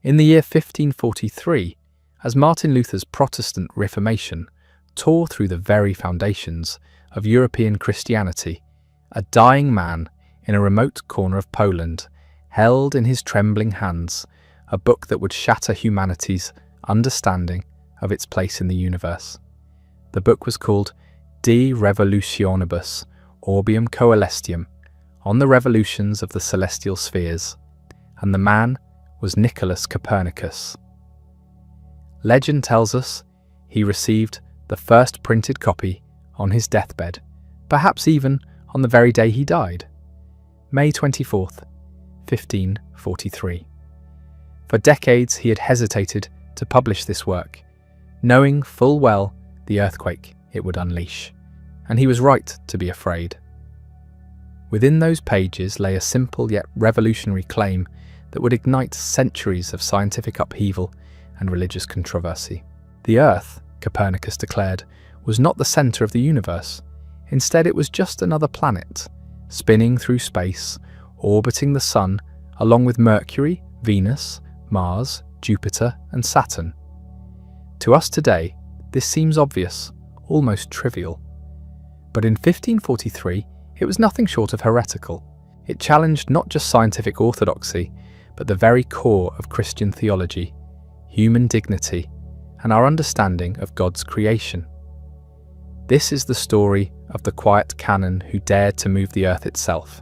In the year 1543, as Martin Luther's Protestant Reformation tore through the very foundations of European Christianity, a dying man in a remote corner of Poland held in his trembling hands a book that would shatter humanity's understanding of its place in the universe. The book was called De Revolutionibus Orbium Coelestium, on the revolutions of the celestial spheres, and the man was Nicholas Copernicus. Legend tells us he received the first printed copy on his deathbed, perhaps even on the very day he died, May 24th, 1543. For decades he had hesitated to publish this work, knowing full well the earthquake it would unleash, and he was right to be afraid. Within those pages lay a simple yet revolutionary claim that would ignite centuries of scientific upheaval and religious controversy. The Earth, Copernicus declared, was not the centre of the universe. Instead, it was just another planet, spinning through space, orbiting the Sun, along with Mercury, Venus, Mars, Jupiter, and Saturn. To us today, this seems obvious, almost trivial. But in 1543, it was nothing short of heretical. It challenged not just scientific orthodoxy, but the very core of Christian theology, human dignity, and our understanding of God's creation. This is the story of the quiet canon who dared to move the earth itself,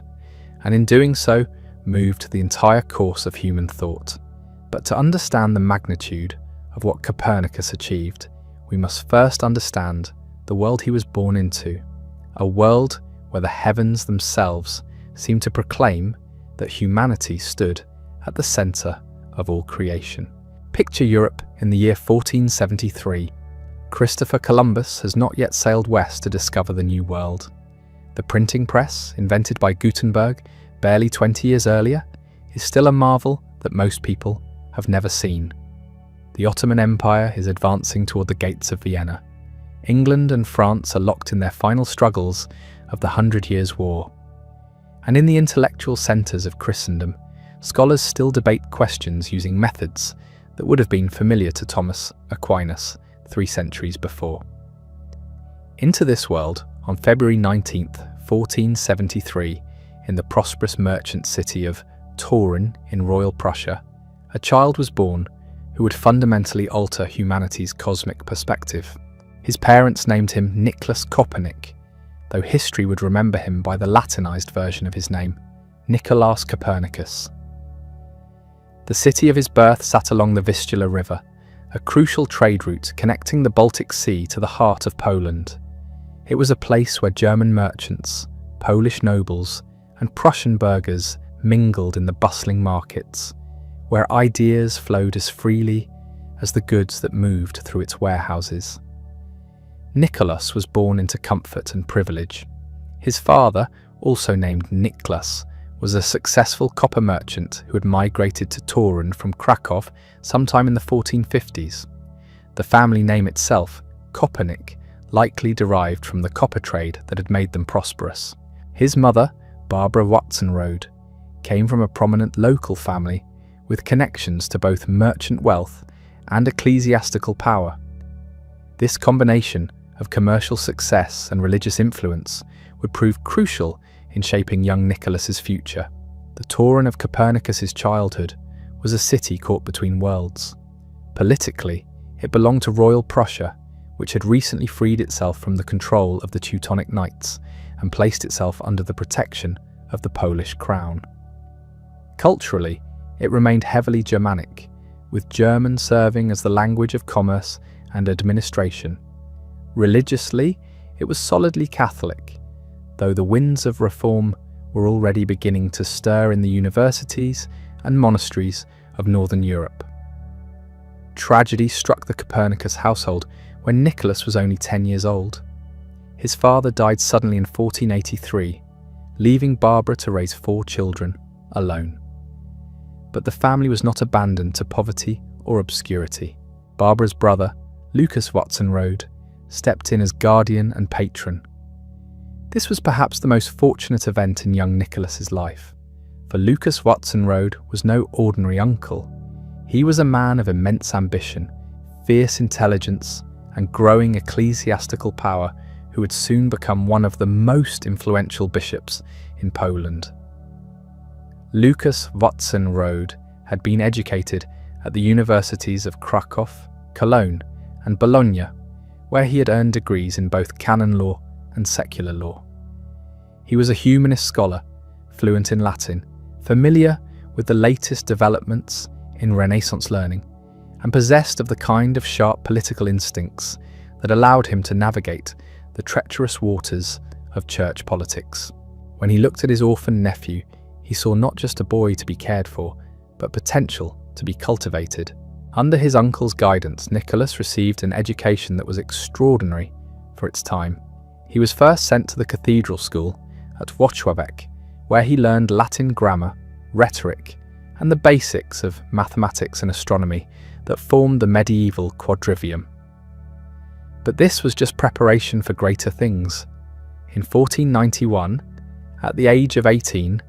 and in doing so, moved the entire course of human thought. But to understand the magnitude of what Copernicus achieved, we must first understand the world he was born into, a world where the heavens themselves seemed to proclaim that humanity stood at the centre of all creation. Picture Europe in the year 1473. Christopher Columbus has not yet sailed west to discover the New World. The printing press, invented by Gutenberg barely 20 years earlier, is still a marvel that most people have never seen. The Ottoman Empire is advancing toward the gates of Vienna. England and France are locked in their final struggles of the 100 Years' War. And in the intellectual centres of Christendom, scholars still debate questions using methods that would have been familiar to Thomas Aquinas 3 centuries before. Into this world, on February 19th, 1473, in the prosperous merchant city of Turin in Royal Prussia, a child was born who would fundamentally alter humanity's cosmic perspective. His parents named him Nicholas Copernicus, though history would remember him by the Latinized version of his name, Nicolaus Copernicus. The city of his birth sat along the Vistula River, a crucial trade route connecting the Baltic Sea to the heart of Poland. It was a place where German merchants, Polish nobles, and Prussian burghers mingled in the bustling markets, where ideas flowed as freely as the goods that moved through its warehouses. Nicholas was born into comfort and privilege. His father, also named Nicholas, was a successful copper merchant who had migrated to Turin from Krakow sometime in the 1450s. The family name itself, Copernicus, likely derived from the copper trade that had made them prosperous. His mother, Barbara Watson-Rode, came from a prominent local family with connections to both merchant wealth and ecclesiastical power. This combination of commercial success and religious influence would prove crucial in shaping young Nicholas's future. The Turin of Copernicus's childhood was a city caught between worlds. Politically, it belonged to Royal Prussia, which had recently freed itself from the control of the Teutonic Knights and placed itself under the protection of the Polish crown. Culturally, it remained heavily Germanic, with German serving as the language of commerce and administration. Religiously, it was solidly Catholic, though the winds of reform were already beginning to stir in the universities and monasteries of Northern Europe. Tragedy struck the Copernicus household when Nicholas was only 10 years old. His father died suddenly in 1483, leaving Barbara to raise 4 children alone. But the family was not abandoned to poverty or obscurity. Barbara's brother, Lucas Watson-Rode, stepped in as guardian and patron. This was perhaps the most fortunate event in young Nicholas's life, for Lucas Watson-Rode was no ordinary uncle. He was a man of immense ambition, fierce intelligence, and growing ecclesiastical power who would soon become one of the most influential bishops in Poland. Lucas Watson-Rode had been educated at the universities of Krakow, Cologne, and Bologna, where he had earned degrees in both canon law and secular law. He was a humanist scholar, fluent in Latin, familiar with the latest developments in Renaissance learning, and possessed of the kind of sharp political instincts that allowed him to navigate the treacherous waters of church politics. When he looked at his orphan nephew, he saw not just a boy to be cared for, but potential to be cultivated. Under his uncle's guidance, Nicholas received an education that was extraordinary for its time. He was first sent to the cathedral school at Włocławek, where he learned Latin grammar, rhetoric, and the basics of mathematics and astronomy that formed the medieval quadrivium. But this was just preparation for greater things. In 1491, at the age of 18,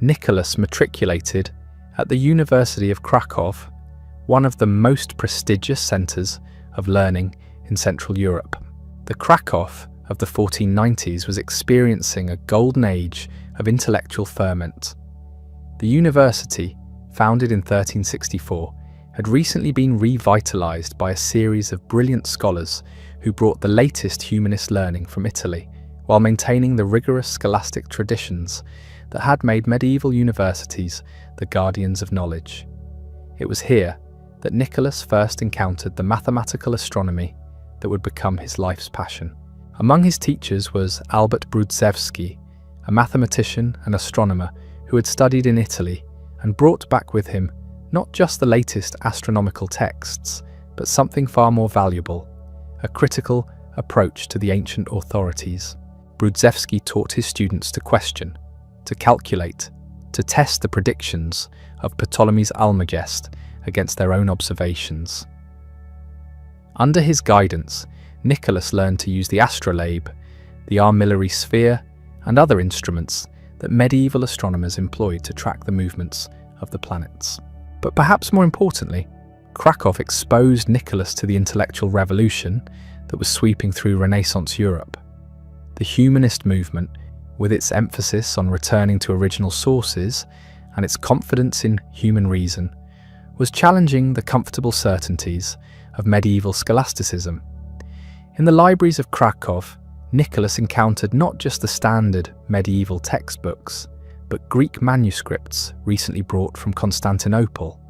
Nicholas matriculated at the University of Krakow, one of the most prestigious centres of learning in Central Europe. The Krakow of the 1490s was experiencing a golden age of intellectual ferment. The university, founded in 1364, had recently been revitalized by a series of brilliant scholars who brought the latest humanist learning from Italy, while maintaining the rigorous scholastic traditions that had made medieval universities the guardians of knowledge. It was here that Nicholas first encountered the mathematical astronomy that would become his life's passion. Among his teachers was Albert Brudzewski, a mathematician and astronomer who had studied in Italy and brought back with him not just the latest astronomical texts, but something far more valuable, a critical approach to the ancient authorities. Brudzewski taught his students to question, to calculate, to test the predictions of Ptolemy's Almagest against their own observations. Under his guidance, Nicholas learned to use the astrolabe, the armillary sphere, and other instruments that medieval astronomers employed to track the movements of the planets. But perhaps more importantly, Krakow exposed Nicholas to the intellectual revolution that was sweeping through Renaissance Europe. The humanist movement, with its emphasis on returning to original sources and its confidence in human reason, was challenging the comfortable certainties of medieval scholasticism. In the libraries of Krakow, Nicholas encountered not just the standard medieval textbooks, but Greek manuscripts recently brought from Constantinople,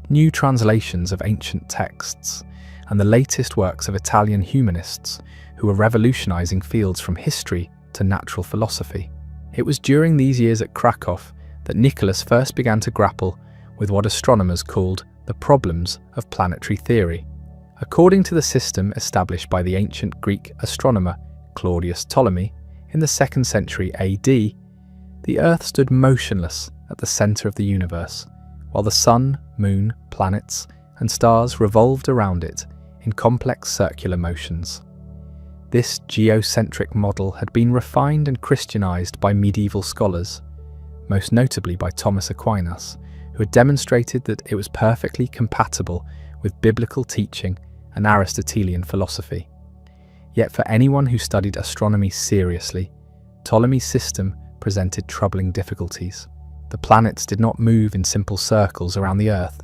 new translations of ancient texts, and the latest works of Italian humanists who were revolutionizing fields from history to natural philosophy. It was during these years at Krakow that Nicholas first began to grapple with what astronomers called the problems of planetary theory. According to the system established by the ancient Greek astronomer Claudius Ptolemy in the 2nd century AD, the Earth stood motionless at the center of the universe, while the sun, moon, planets, and stars revolved around it in complex circular motions. This geocentric model had been refined and Christianized by medieval scholars, most notably by Thomas Aquinas, who had demonstrated that it was perfectly compatible with biblical teaching and Aristotelian philosophy. Yet for anyone who studied astronomy seriously, Ptolemy's system presented troubling difficulties. The planets did not move in simple circles around the Earth.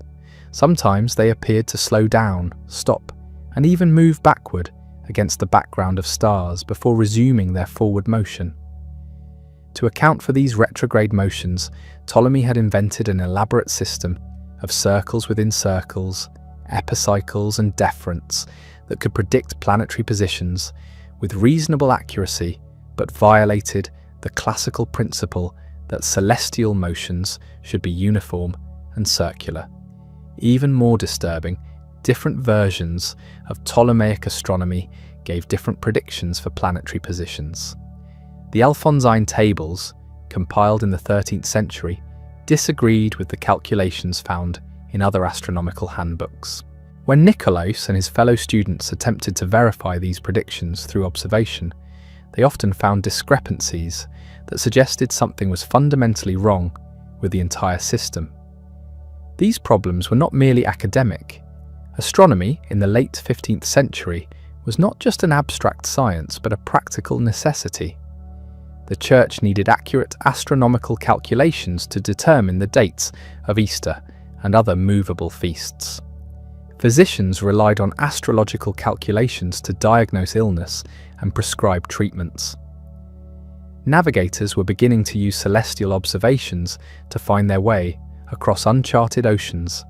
Sometimes they appeared to slow down, stop, and even move backward against the background of stars before resuming their forward motion. To account for these retrograde motions, Ptolemy had invented an elaborate system of circles within circles, epicycles, and deferents that could predict planetary positions with reasonable accuracy, but violated the classical principle that celestial motions should be uniform and circular. Even more disturbing, different versions of Ptolemaic astronomy gave different predictions for planetary positions. The Alphonsine tables, compiled in the 13th century, disagreed with the calculations found in other astronomical handbooks. When Nicolaus and his fellow students attempted to verify these predictions through observation, they often found discrepancies that suggested something was fundamentally wrong with the entire system. These problems were not merely academic. Astronomy, in the late 15th century, was not just an abstract science but a practical necessity. The Church needed accurate astronomical calculations to determine the dates of Easter and other movable feasts. Physicians relied on astrological calculations to diagnose illness and prescribe treatments. Navigators were beginning to use celestial observations to find their way across uncharted oceans.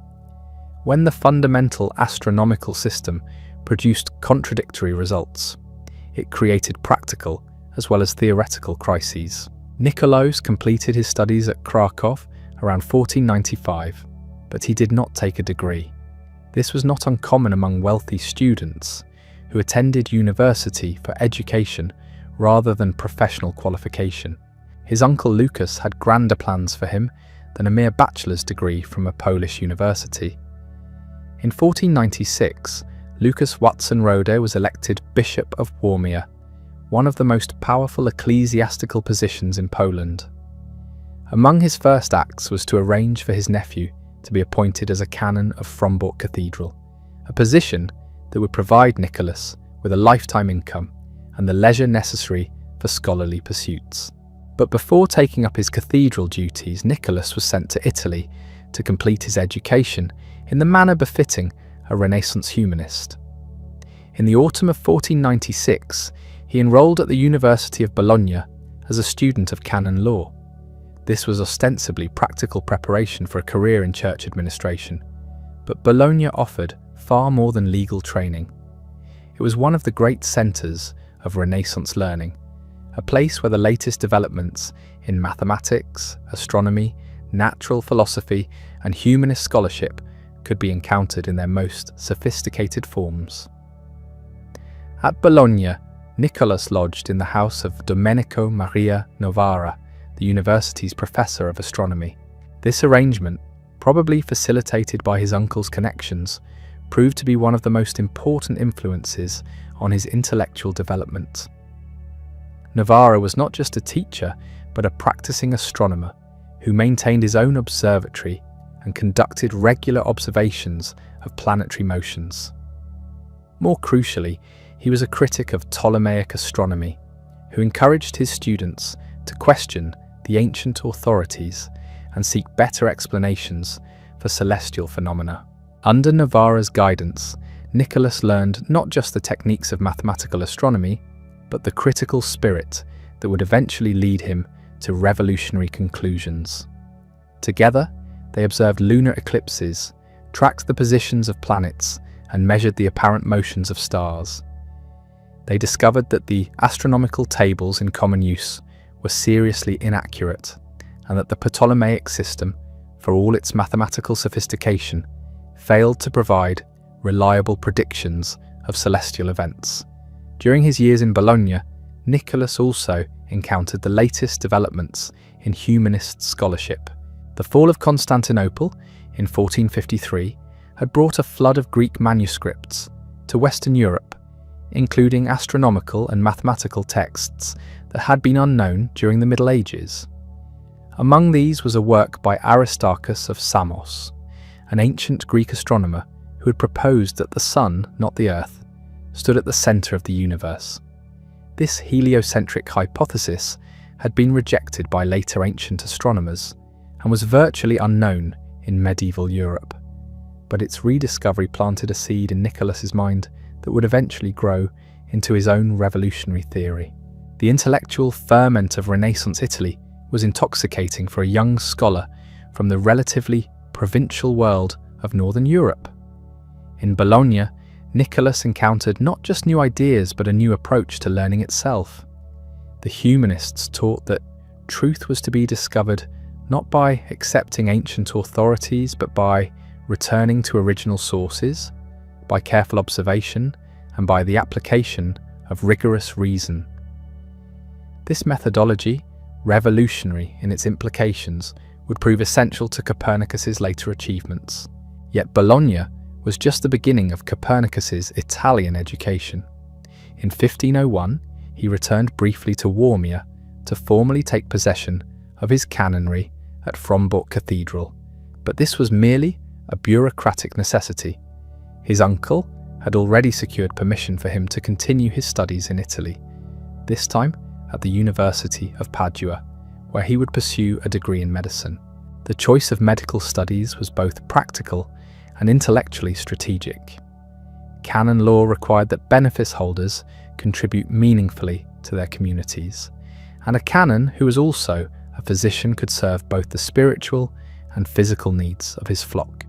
When the fundamental astronomical system produced contradictory results, it created practical as well as theoretical crises. Nicolaus completed his studies at Krakow around 1495, but he did not take a degree. This was not uncommon among wealthy students who attended university for education rather than professional qualification. His uncle Lucas had grander plans for him than a mere bachelor's degree from a Polish university. In 1496, Lucas Watson-Rode was elected Bishop of Warmia, one of the most powerful ecclesiastical positions in Poland. Among his first acts was to arrange for his nephew to be appointed as a canon of Frombork Cathedral, a position that would provide Nicholas with a lifetime income and the leisure necessary for scholarly pursuits. But before taking up his cathedral duties, Nicholas was sent to Italy to complete his education in the manner befitting a Renaissance humanist. In the autumn of 1496, he enrolled at the University of Bologna as a student of canon law. This was ostensibly practical preparation for a career in church administration, but Bologna offered far more than legal training. It was one of the great centres of Renaissance learning, a place where the latest developments in mathematics, astronomy, natural philosophy, and humanist scholarship could be encountered in their most sophisticated forms. At Bologna, Nicholas lodged in the house of Domenico Maria Novara, the university's professor of astronomy. This arrangement, probably facilitated by his uncle's connections, proved to be one of the most important influences on his intellectual development. Novara was not just a teacher, but a practicing astronomer who maintained his own observatory and conducted regular observations of planetary motions. More crucially, he was a critic of Ptolemaic astronomy, who encouraged his students to question the ancient authorities and seek better explanations for celestial phenomena. Under Novara's guidance, Nicholas learned not just the techniques of mathematical astronomy, but the critical spirit that would eventually lead him to revolutionary conclusions. Together, they observed lunar eclipses, tracked the positions of planets, and measured the apparent motions of stars. They discovered that the astronomical tables in common use were seriously inaccurate, and that the Ptolemaic system, for all its mathematical sophistication, failed to provide reliable predictions of celestial events. During his years in Bologna, Nicholas also encountered the latest developments in humanist scholarship. The fall of Constantinople in 1453 had brought a flood of Greek manuscripts to Western Europe, including astronomical and mathematical texts that had been unknown during the Middle Ages. Among these was a work by Aristarchus of Samos, an ancient Greek astronomer who had proposed that the sun, not the earth, stood at the centre of the universe. This heliocentric hypothesis had been rejected by later ancient astronomers and was virtually unknown in medieval Europe. But its rediscovery planted a seed in Nicholas's mind that would eventually grow into his own revolutionary theory. The intellectual ferment of Renaissance Italy was intoxicating for a young scholar from the relatively provincial world of Northern Europe. In Bologna, Nicholas encountered not just new ideas but a new approach to learning itself. The humanists taught that truth was to be discovered not by accepting ancient authorities but by returning to original sources, by careful observation, and by the application of rigorous reason. This methodology, revolutionary in its implications, would prove essential to Copernicus's later achievements. Yet Bologna was just the beginning of Copernicus's Italian education. In 1501, he returned briefly to Warmia to formally take possession of his canonry at Frombork Cathedral, but this was merely a bureaucratic necessity. His uncle had already secured permission for him to continue his studies in Italy, this time at the University of Padua, where he would pursue a degree in medicine. The choice of medical studies was both practical and intellectually strategic. Canon law required that benefice holders contribute meaningfully to their communities, and a canon who was also a physician could serve both the spiritual and physical needs of his flock.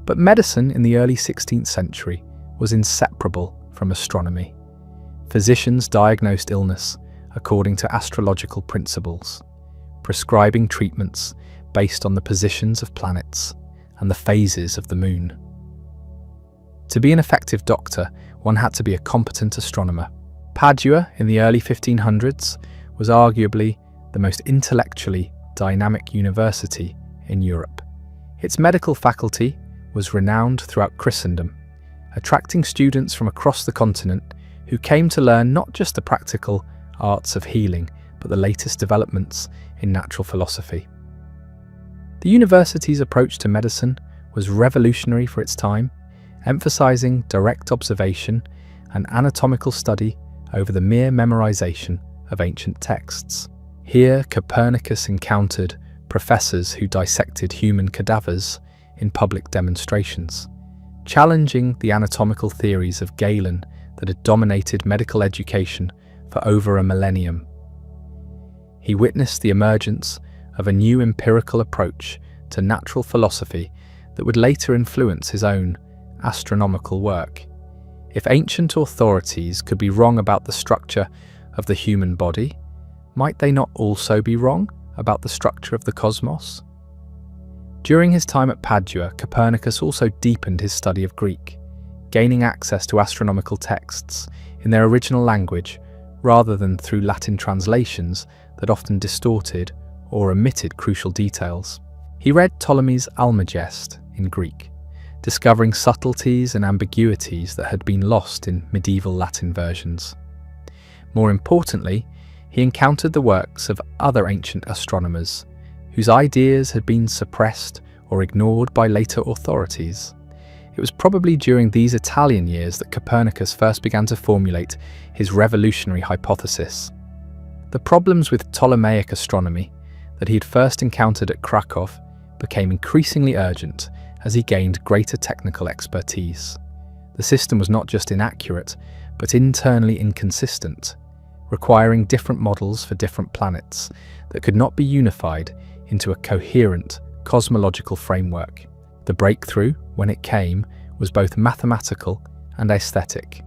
But medicine in the early 16th century was inseparable from astronomy. Physicians diagnosed illness according to astrological principles, prescribing treatments based on the positions of planets and the phases of the moon. To be an effective doctor, one had to be a competent astronomer. Padua in the early 1500s was arguably the most intellectually dynamic university in Europe. Its medical faculty was renowned throughout Christendom, attracting students from across the continent who came to learn not just the practical arts of healing, but the latest developments in natural philosophy. The university's approach to medicine was revolutionary for its time, emphasizing direct observation and anatomical study over the mere memorization of ancient texts. Here, Copernicus encountered professors who dissected human cadavers in public demonstrations, challenging the anatomical theories of Galen that had dominated medical education for over a millennium. He witnessed the emergence of a new empirical approach to natural philosophy that would later influence his own astronomical work. If ancient authorities could be wrong about the structure of the human body, might they not also be wrong about the structure of the cosmos? During his time at Padua, Copernicus also deepened his study of Greek, gaining access to astronomical texts in their original language rather than through Latin translations that often distorted or omitted crucial details. He read Ptolemy's Almagest in Greek, discovering subtleties and ambiguities that had been lost in medieval Latin versions. More importantly, he encountered the works of other ancient astronomers whose ideas had been suppressed or ignored by later authorities. It was probably during these Italian years that Copernicus first began to formulate his revolutionary hypothesis. The problems with Ptolemaic astronomy that he had first encountered at Krakow became increasingly urgent as he gained greater technical expertise. The system was not just inaccurate, but internally inconsistent, requiring different models for different planets that could not be unified into a coherent cosmological framework. The breakthrough, when it came, was both mathematical and aesthetic.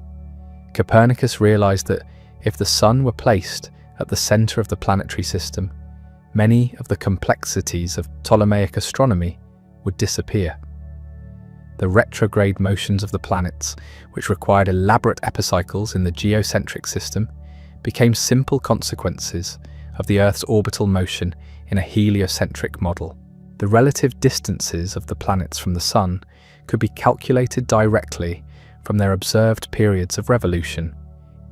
Copernicus realized that if the Sun were placed at the center of the planetary system, many of the complexities of Ptolemaic astronomy would disappear. The retrograde motions of the planets, which required elaborate epicycles in the geocentric system, became simple consequences of the Earth's orbital motion in a heliocentric model. The relative distances of the planets from the Sun could be calculated directly from their observed periods of revolution,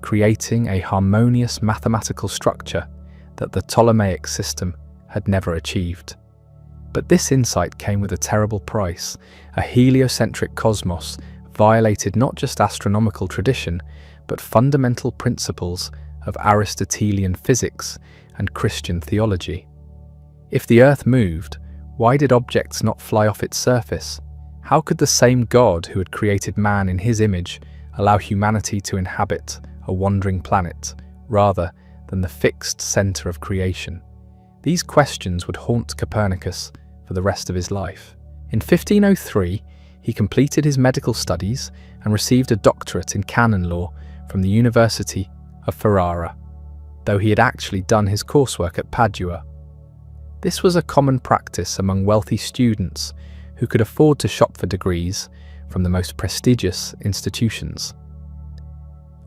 creating a harmonious mathematical structure that the Ptolemaic system had never achieved. But this insight came with a terrible price. A heliocentric cosmos violated not just astronomical tradition, but fundamental principles of Aristotelian physics and Christian theology. If the Earth moved, why did objects not fly off its surface? How could the same God who had created man in his image allow humanity to inhabit a wandering planet rather than the fixed center of creation? These questions would haunt Copernicus for the rest of his life. In 1503, he completed his medical studies and received a doctorate in canon law from the University of Ferrara, though he had actually done his coursework at Padua. This was a common practice among wealthy students who could afford to shop for degrees from the most prestigious institutions.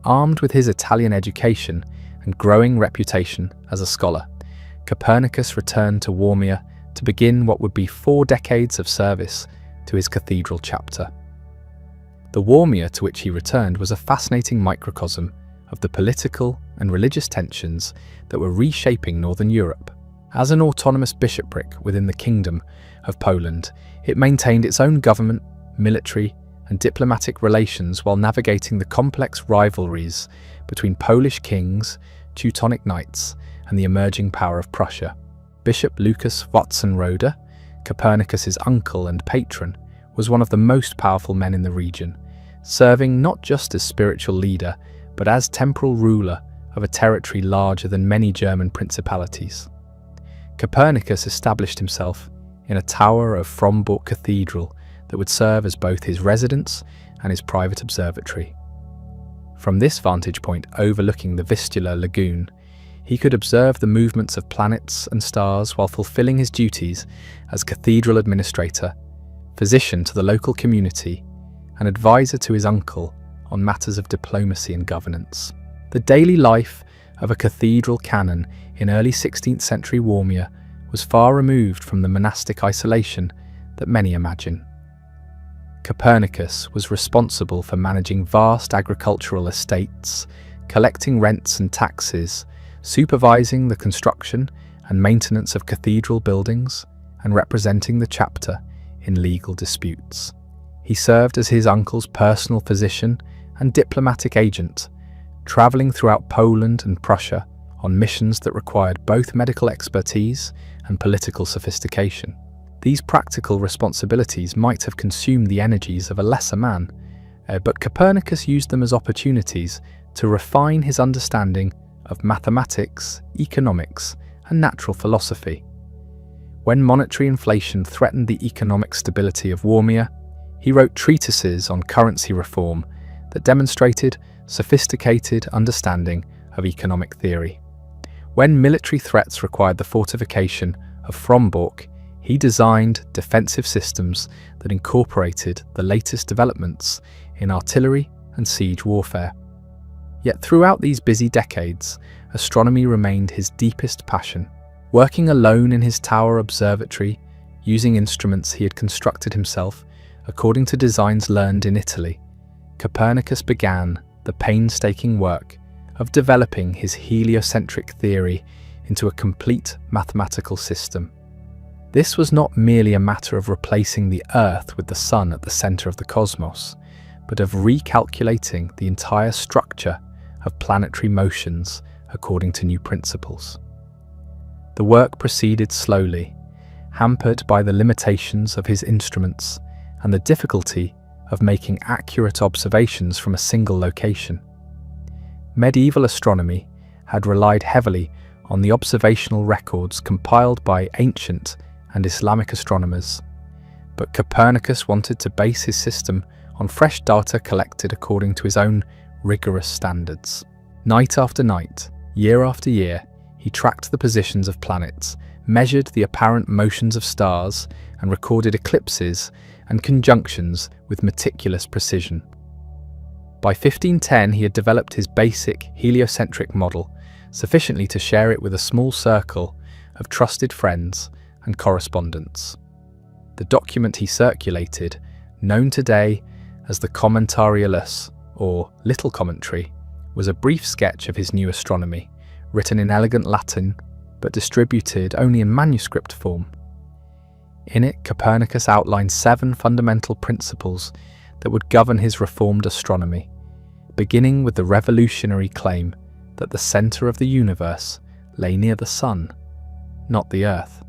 Armed with his Italian education and growing reputation as a scholar, Copernicus returned to Warmia to begin what would be 4 decades of service to his cathedral chapter. The Warmia to which he returned was a fascinating microcosm of the political and religious tensions that were reshaping Northern Europe. As an autonomous bishopric within the kingdom of Poland, it maintained its own government, military, and diplomatic relations while navigating the complex rivalries between Polish kings, Teutonic knights, and the emerging power of Prussia. Bishop Lucas Watson-Roeder, Copernicus's uncle and patron, was one of the most powerful men in the region, serving not just as spiritual leader, but as temporal ruler of a territory larger than many German principalities. Copernicus established himself in a tower of Frombork Cathedral that would serve as both his residence and his private observatory. From this vantage point overlooking the Vistula lagoon, he could observe the movements of planets and stars while fulfilling his duties as cathedral administrator, physician to the local community, and advisor to his uncle on matters of diplomacy and governance. The daily life of a cathedral canon in early 16th century Warmia was far removed from the monastic isolation that many imagine. Copernicus was responsible for managing vast agricultural estates, collecting rents and taxes, supervising the construction and maintenance of cathedral buildings, and representing the chapter in legal disputes. He served as his uncle's personal physician and diplomatic agent, travelling throughout Poland and Prussia on missions that required both medical expertise and political sophistication. These practical responsibilities might have consumed the energies of a lesser man, but Copernicus used them as opportunities to refine his understanding of mathematics, economics, and natural philosophy. When monetary inflation threatened the economic stability of Warmia, he wrote treatises on currency reform that demonstrated sophisticated understanding of economic theory. When military threats required the fortification of Frombork, he designed defensive systems that incorporated the latest developments in artillery and siege warfare. Yet throughout these busy decades, astronomy remained his deepest passion. Working alone in his tower observatory, using instruments he had constructed himself according to designs learned in Italy, Copernicus began the painstaking work of developing his heliocentric theory into a complete mathematical system. This was not merely a matter of replacing the Earth with the Sun at the center of the cosmos, but of recalculating the entire structure of planetary motions according to new principles. The work proceeded slowly, hampered by the limitations of his instruments and the difficulty of making accurate observations from a single location. Medieval astronomy had relied heavily on the observational records compiled by ancient and Islamic astronomers, but Copernicus wanted to base his system on fresh data collected according to his own rigorous standards. Night after night, year after year, he tracked the positions of planets, measured the apparent motions of stars, and recorded eclipses and conjunctions with meticulous precision. By 1510, he had developed his basic heliocentric model, sufficiently to share it with a small circle of trusted friends and correspondents. The document he circulated, known today as the Commentarius, or Little Commentary, was a brief sketch of his new astronomy, written in elegant Latin, but distributed only in manuscript form. In it, Copernicus outlined 7 fundamental principles that would govern his reformed astronomy, beginning with the revolutionary claim that the center of the universe lay near the Sun, not the Earth.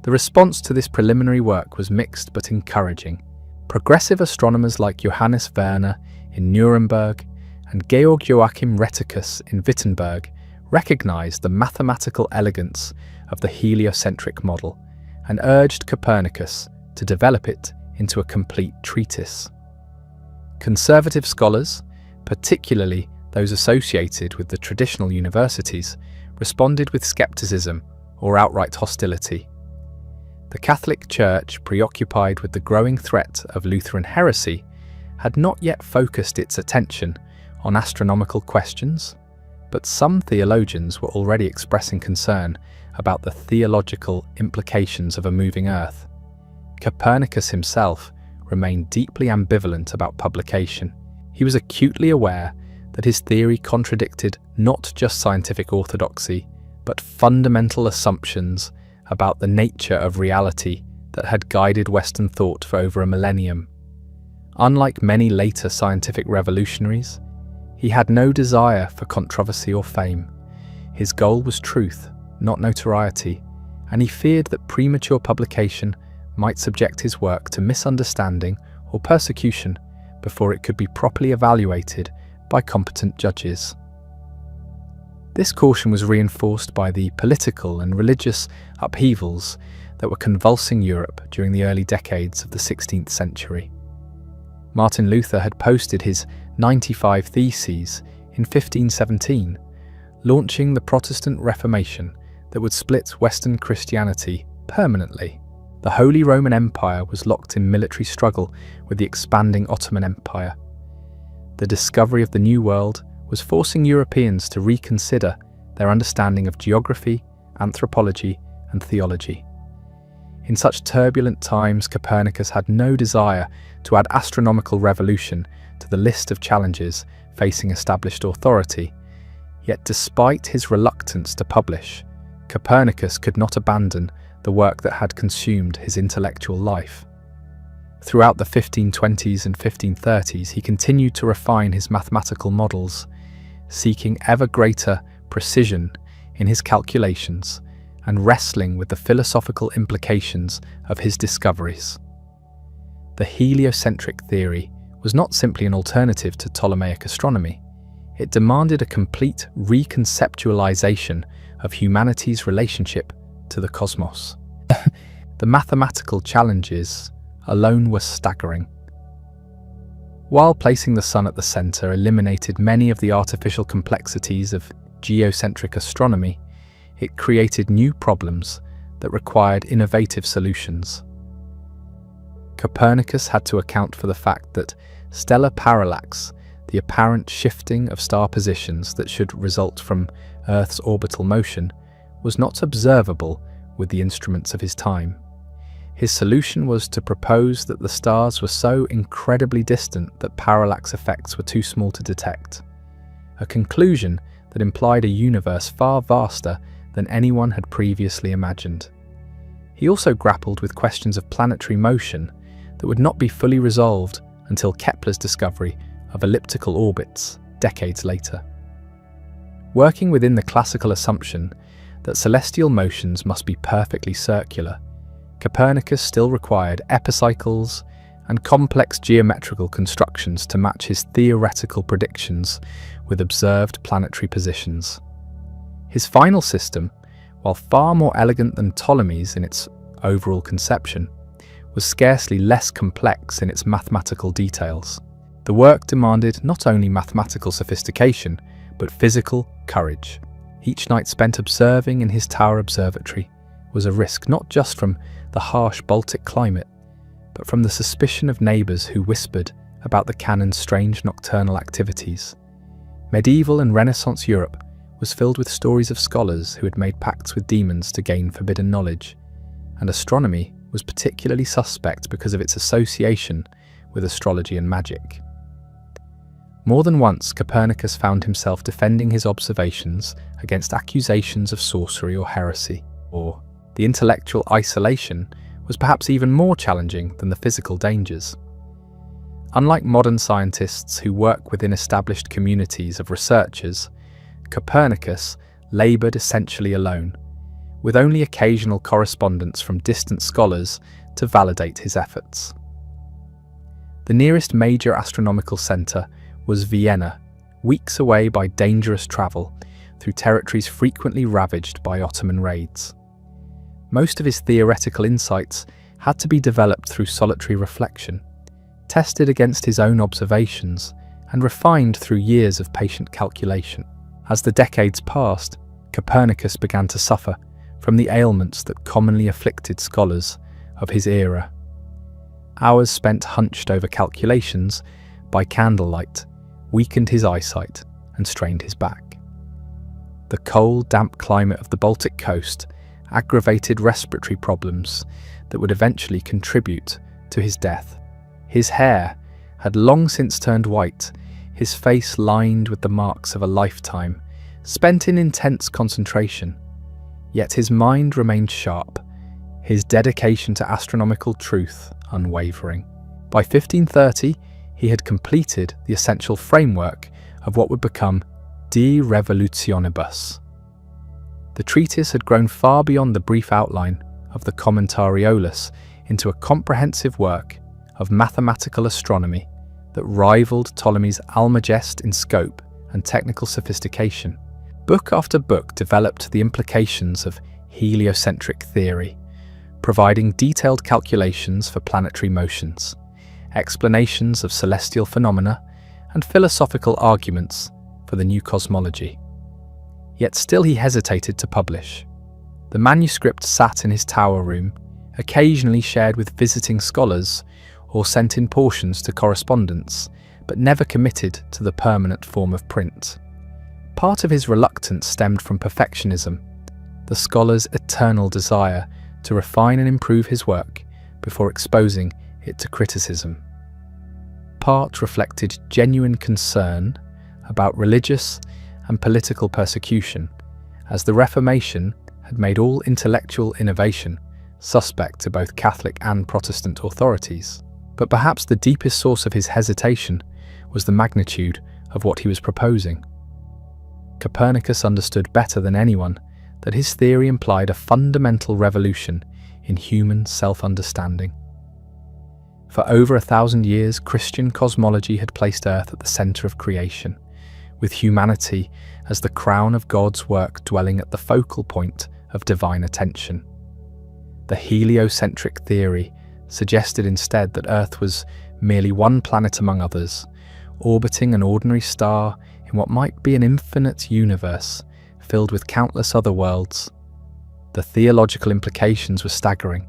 The response to this preliminary work was mixed but encouraging. Progressive astronomers like Johannes Werner in Nuremberg and Georg Joachim Rheticus in Wittenberg recognized the mathematical elegance of the heliocentric model and urged Copernicus to develop it into a complete treatise. Conservative scholars, particularly those associated with the traditional universities, responded with skepticism or outright hostility. The Catholic Church, preoccupied with the growing threat of Lutheran heresy, had not yet focused its attention on astronomical questions, but some theologians were already expressing concern about the theological implications of a moving Earth. Copernicus himself remained deeply ambivalent about publication. He was acutely aware that his theory contradicted not just scientific orthodoxy, but fundamental assumptions about the nature of reality that had guided Western thought for over a millennium. Unlike many later scientific revolutionaries, he had no desire for controversy or fame. His goal was truth, not notoriety, and he feared that premature publication might subject his work to misunderstanding or persecution before it could be properly evaluated by competent judges. This caution was reinforced by the political and religious upheavals that were convulsing Europe during the early decades of the 16th century. Martin Luther had posted his 95 Theses in 1517, launching the Protestant Reformation that would split Western Christianity permanently. The Holy Roman Empire was locked in military struggle with the expanding Ottoman Empire. The discovery of the New World was forcing Europeans to reconsider their understanding of geography, anthropology, and theology. In such turbulent times, Copernicus had no desire to add astronomical revolution to the list of challenges facing established authority. Yet despite his reluctance to publish, Copernicus could not abandon the work that had consumed his intellectual life. Throughout the 1520s and 1530s, he continued to refine his mathematical models, seeking ever greater precision in his calculations and wrestling with the philosophical implications of his discoveries. The heliocentric theory was not simply an alternative to Ptolemaic astronomy. It demanded a complete reconceptualization of humanity's relationship to the cosmos. The mathematical challenges alone were staggering. While placing the sun at the center eliminated many of the artificial complexities of geocentric astronomy, it created new problems that required innovative solutions. Copernicus had to account for the fact that stellar parallax, the apparent shifting of star positions that should result from Earth's orbital motion, was not observable with the instruments of his time. His solution was to propose that the stars were so incredibly distant that parallax effects were too small to detect, a conclusion that implied a universe far vaster than anyone had previously imagined. He also grappled with questions of planetary motion that would not be fully resolved until Kepler's discovery of elliptical orbits decades later. Working within the classical assumption that celestial motions must be perfectly circular, Copernicus still required epicycles and complex geometrical constructions to match his theoretical predictions with observed planetary positions. His final system, while far more elegant than Ptolemy's in its overall conception, was scarcely less complex in its mathematical details. The work demanded not only mathematical sophistication, but physical courage. Each night spent observing in his tower observatory was a risk not just from the harsh Baltic climate, but from the suspicion of neighbours who whispered about the cannon's strange nocturnal activities. Medieval and Renaissance Europe was filled with stories of scholars who had made pacts with demons to gain forbidden knowledge, and astronomy was particularly suspect because of its association with astrology and magic. More than once, Copernicus found himself defending his observations against accusations of sorcery or heresy, or the intellectual isolation was perhaps even more challenging than the physical dangers. Unlike modern scientists who work within established communities of researchers, Copernicus laboured essentially alone, with only occasional correspondence from distant scholars to validate his efforts. The nearest major astronomical centre was Vienna, weeks away by dangerous travel through territories frequently ravaged by Ottoman raids. Most of his theoretical insights had to be developed through solitary reflection, tested against his own observations, and refined through years of patient calculation. As the decades passed, Copernicus began to suffer from the ailments that commonly afflicted scholars of his era. Hours spent hunched over calculations by candlelight weakened his eyesight and strained his back. The cold, damp climate of the Baltic coast aggravated respiratory problems that would eventually contribute to his death. His hair had long since turned white, his face lined with the marks of a lifetime spent in intense concentration. Yet his mind remained sharp, his dedication to astronomical truth unwavering. By 1530, he had completed the essential framework of what would become De Revolutionibus. The treatise had grown far beyond the brief outline of the Commentariolus into a comprehensive work of mathematical astronomy that rivaled Ptolemy's Almagest in scope and technical sophistication. Book after book developed the implications of heliocentric theory, providing detailed calculations for planetary motions, explanations of celestial phenomena, and philosophical arguments for the new cosmology. Yet still he hesitated to publish. The manuscript sat in his tower room, occasionally shared with visiting scholars or sent in portions to correspondents, but never committed to the permanent form of print. Part of his reluctance stemmed from perfectionism, the scholar's eternal desire to refine and improve his work before exposing it to criticism. Part reflected genuine concern about religious and political persecution, as the Reformation had made all intellectual innovation suspect to both Catholic and Protestant authorities. But perhaps the deepest source of his hesitation was the magnitude of what he was proposing. Copernicus understood better than anyone that his theory implied a fundamental revolution in human self-understanding. For over 1,000 years, Christian cosmology had placed Earth at the centre of creation, with humanity as the crown of God's work dwelling at the focal point of divine attention. The heliocentric theory suggested instead that Earth was merely one planet among others, orbiting an ordinary star in what might be an infinite universe filled with countless other worlds. The theological implications were staggering.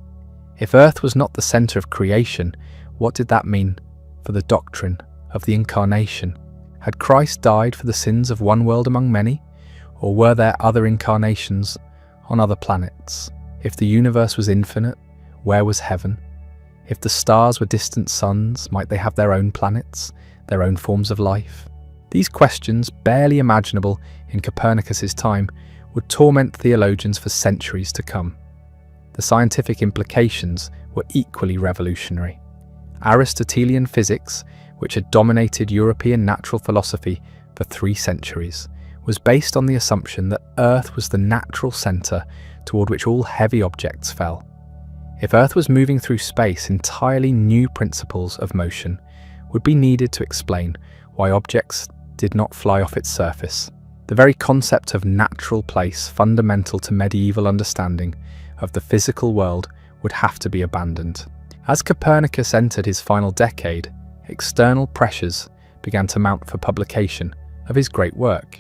If Earth was not the centre of creation, what did that mean for the doctrine of the Incarnation? Had Christ died for the sins of one world among many, or were there other incarnations on other planets? If the universe was infinite, where was heaven? If the stars were distant suns, might they have their own planets, their own forms of life? These questions, barely imaginable in Copernicus's time, would torment theologians for centuries to come. The scientific implications were equally revolutionary. Aristotelian physics, which had dominated European natural philosophy for 3 centuries, was based on the assumption that Earth was the natural centre toward which all heavy objects fell. If Earth was moving through space, entirely new principles of motion would be needed to explain why objects did not fly off its surface. The very concept of natural place, fundamental to medieval understanding of the physical world, would have to be abandoned. As Copernicus entered his final decade, external pressures began to mount for publication of his great work.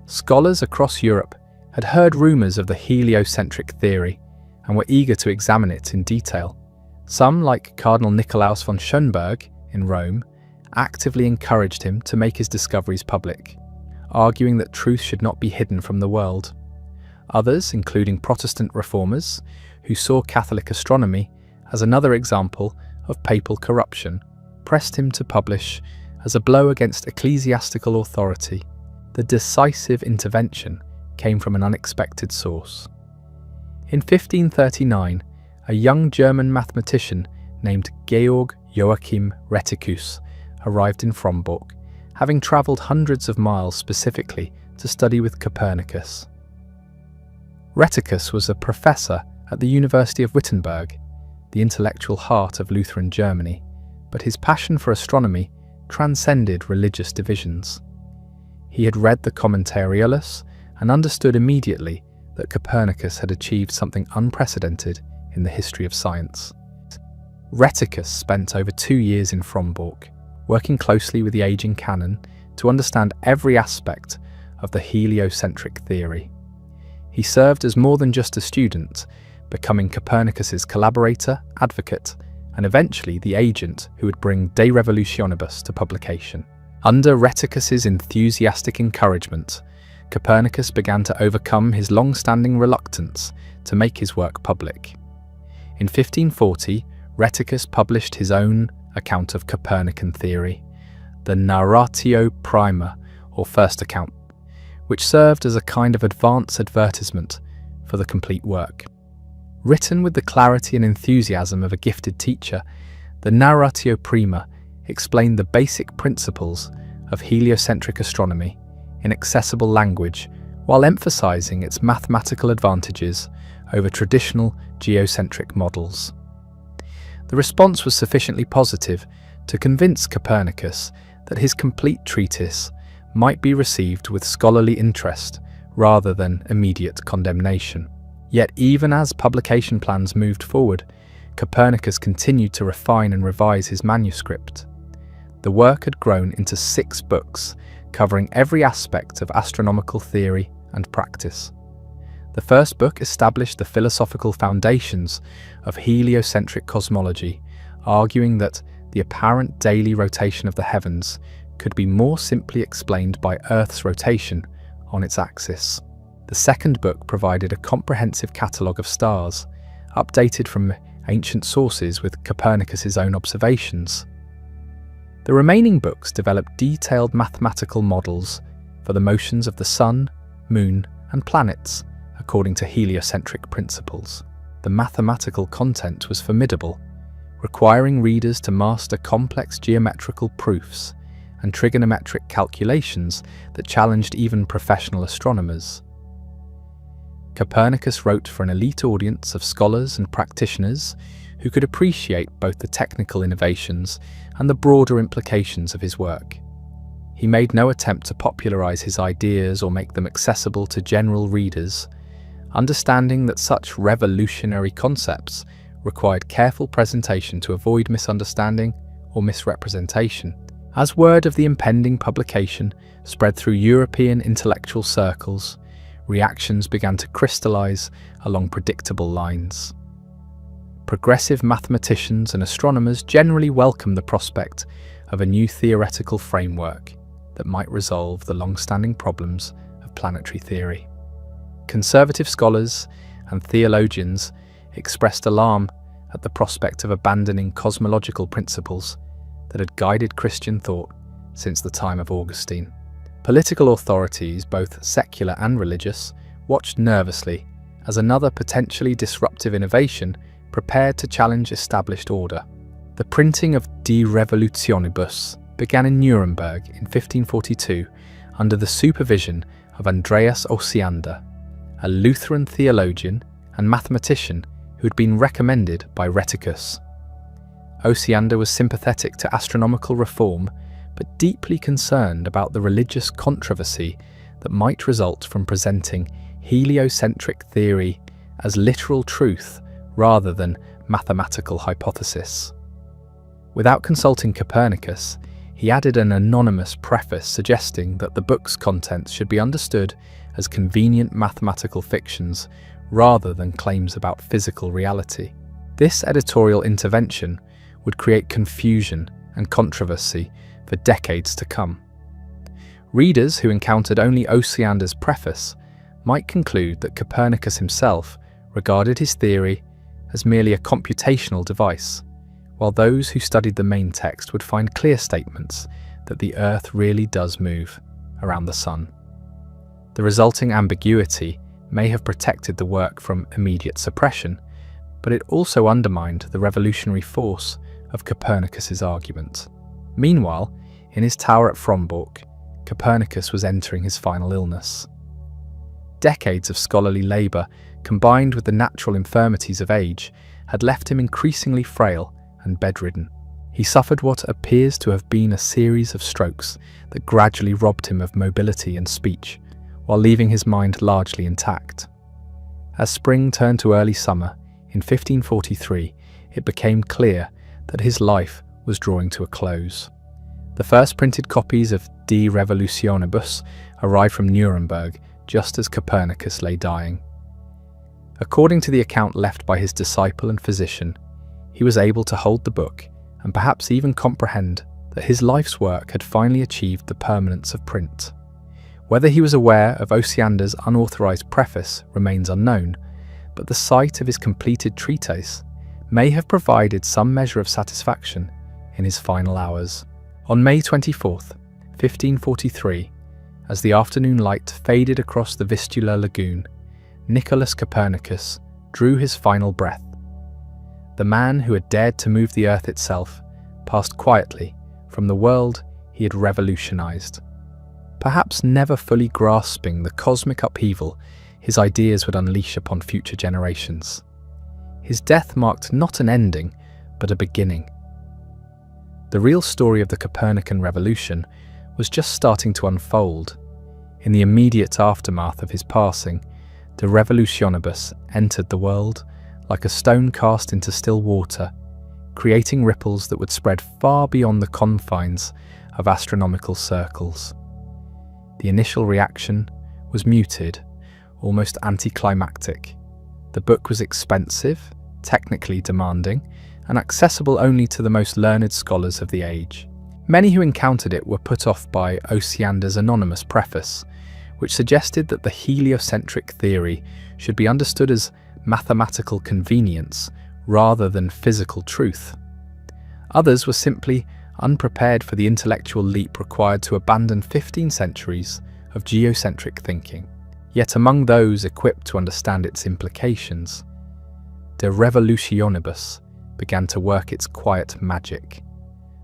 Scholars across Europe had heard rumours of the heliocentric theory and were eager to examine it in detail. Some, like Cardinal Nicolaus von Schönberg in Rome, actively encouraged him to make his discoveries public, arguing that truth should not be hidden from the world. Others, including Protestant reformers, who saw Catholic astronomy as another example of papal corruption, pressed him to publish as a blow against ecclesiastical authority. The decisive intervention came from an unexpected source. In 1539, a young German mathematician named Georg Joachim Rheticus arrived in Frombork, having travelled hundreds of miles specifically to study with Copernicus. Rheticus was a professor at the University of Wittenberg, the intellectual heart of Lutheran Germany, but his passion for astronomy transcended religious divisions. He had read the Commentariolus and understood immediately that Copernicus had achieved something unprecedented in the history of science. Rheticus spent over 2 years in Frombork, working closely with the aging canon to understand every aspect of the heliocentric theory. He served as more than just a student, becoming Copernicus's collaborator, advocate, and eventually the agent who would bring De Revolutionibus to publication. Under Rheticus's enthusiastic encouragement, Copernicus began to overcome his long-standing reluctance to make his work public. In 1540, Rheticus published his own account of Copernican theory, the Narratio Prima, or first account, which served as a kind of advance advertisement for the complete work. Written with the clarity and enthusiasm of a gifted teacher, the Narratio Prima explained the basic principles of heliocentric astronomy in accessible language while emphasizing its mathematical advantages over traditional geocentric models. The response was sufficiently positive to convince Copernicus that his complete treatise might be received with scholarly interest rather than immediate condemnation. Yet even as publication plans moved forward, Copernicus continued to refine and revise his manuscript. The work had grown into 6 books, covering every aspect of astronomical theory and practice. The first book established the philosophical foundations of heliocentric cosmology, arguing that the apparent daily rotation of the heavens could be more simply explained by Earth's rotation on its axis. The second book provided a comprehensive catalogue of stars, updated from ancient sources with Copernicus's own observations. The remaining books developed detailed mathematical models for the motions of the Sun, Moon, and planets, according to heliocentric principles. The mathematical content was formidable, requiring readers to master complex geometrical proofs and trigonometric calculations that challenged even professional astronomers. Copernicus wrote for an elite audience of scholars and practitioners who could appreciate both the technical innovations and the broader implications of his work. He made no attempt to popularize his ideas or make them accessible to general readers, understanding that such revolutionary concepts required careful presentation to avoid misunderstanding or misrepresentation. As word of the impending publication spread through European intellectual circles, reactions began to crystallize along predictable lines. Progressive mathematicians and astronomers generally welcomed the prospect of a new theoretical framework that might resolve the long-standing problems of planetary theory. Conservative scholars and theologians expressed alarm at the prospect of abandoning cosmological principles that had guided Christian thought since the time of Augustine. Political authorities, both secular and religious, watched nervously as another potentially disruptive innovation prepared to challenge established order. The printing of De Revolutionibus began in Nuremberg in 1542 under the supervision of Andreas Osiander, a Lutheran theologian and mathematician who had been recommended by Rheticus. Osiander was sympathetic to astronomical reform, but deeply concerned about the religious controversy that might result from presenting heliocentric theory as literal truth rather than mathematical hypothesis. Without consulting Copernicus, he added an anonymous preface suggesting that the book's contents should be understood as convenient mathematical fictions rather than claims about physical reality. This editorial intervention would create confusion and controversy for decades to come. Readers who encountered only Osiander's preface might conclude that Copernicus himself regarded his theory as merely a computational device, while those who studied the main text would find clear statements that the Earth really does move around the Sun. The resulting ambiguity may have protected the work from immediate suppression, but it also undermined the revolutionary force of Copernicus's argument. Meanwhile, in his tower at Frombork, Copernicus was entering his final illness. Decades of scholarly labour, combined with the natural infirmities of age, had left him increasingly frail and bedridden. He suffered what appears to have been a series of strokes that gradually robbed him of mobility and speech, while leaving his mind largely intact. As spring turned to early summer, in 1543, it became clear that his life was drawing to a close. The first printed copies of De Revolutionibus arrived from Nuremberg just as Copernicus lay dying. According to the account left by his disciple and physician, he was able to hold the book and perhaps even comprehend that his life's work had finally achieved the permanence of print. Whether he was aware of Osiander's unauthorized preface remains unknown, but the sight of his completed treatise may have provided some measure of satisfaction in his final hours. On May 24th, 1543, as the afternoon light faded across the Vistula lagoon, Nicholas Copernicus drew his final breath. The man who had dared to move the earth itself passed quietly from the world he had revolutionized. Perhaps never fully grasping the cosmic upheaval his ideas would unleash upon future generations. His death marked not an ending, but a beginning. The real story of the Copernican revolution was just starting to unfold. In the immediate aftermath of his passing, De Revolutionibus entered the world like a stone cast into still water, creating ripples that would spread far beyond the confines of astronomical circles. The initial reaction was muted, almost anticlimactic. The book was expensive, technically demanding, and accessible only to the most learned scholars of the age. Many who encountered it were put off by Osiander's anonymous preface, which suggested that the heliocentric theory should be understood as mathematical convenience rather than physical truth. Others were simply unprepared for the intellectual leap required to abandon 15 centuries of geocentric thinking. Yet among those equipped to understand its implications, De Revolutionibus began to work its quiet magic.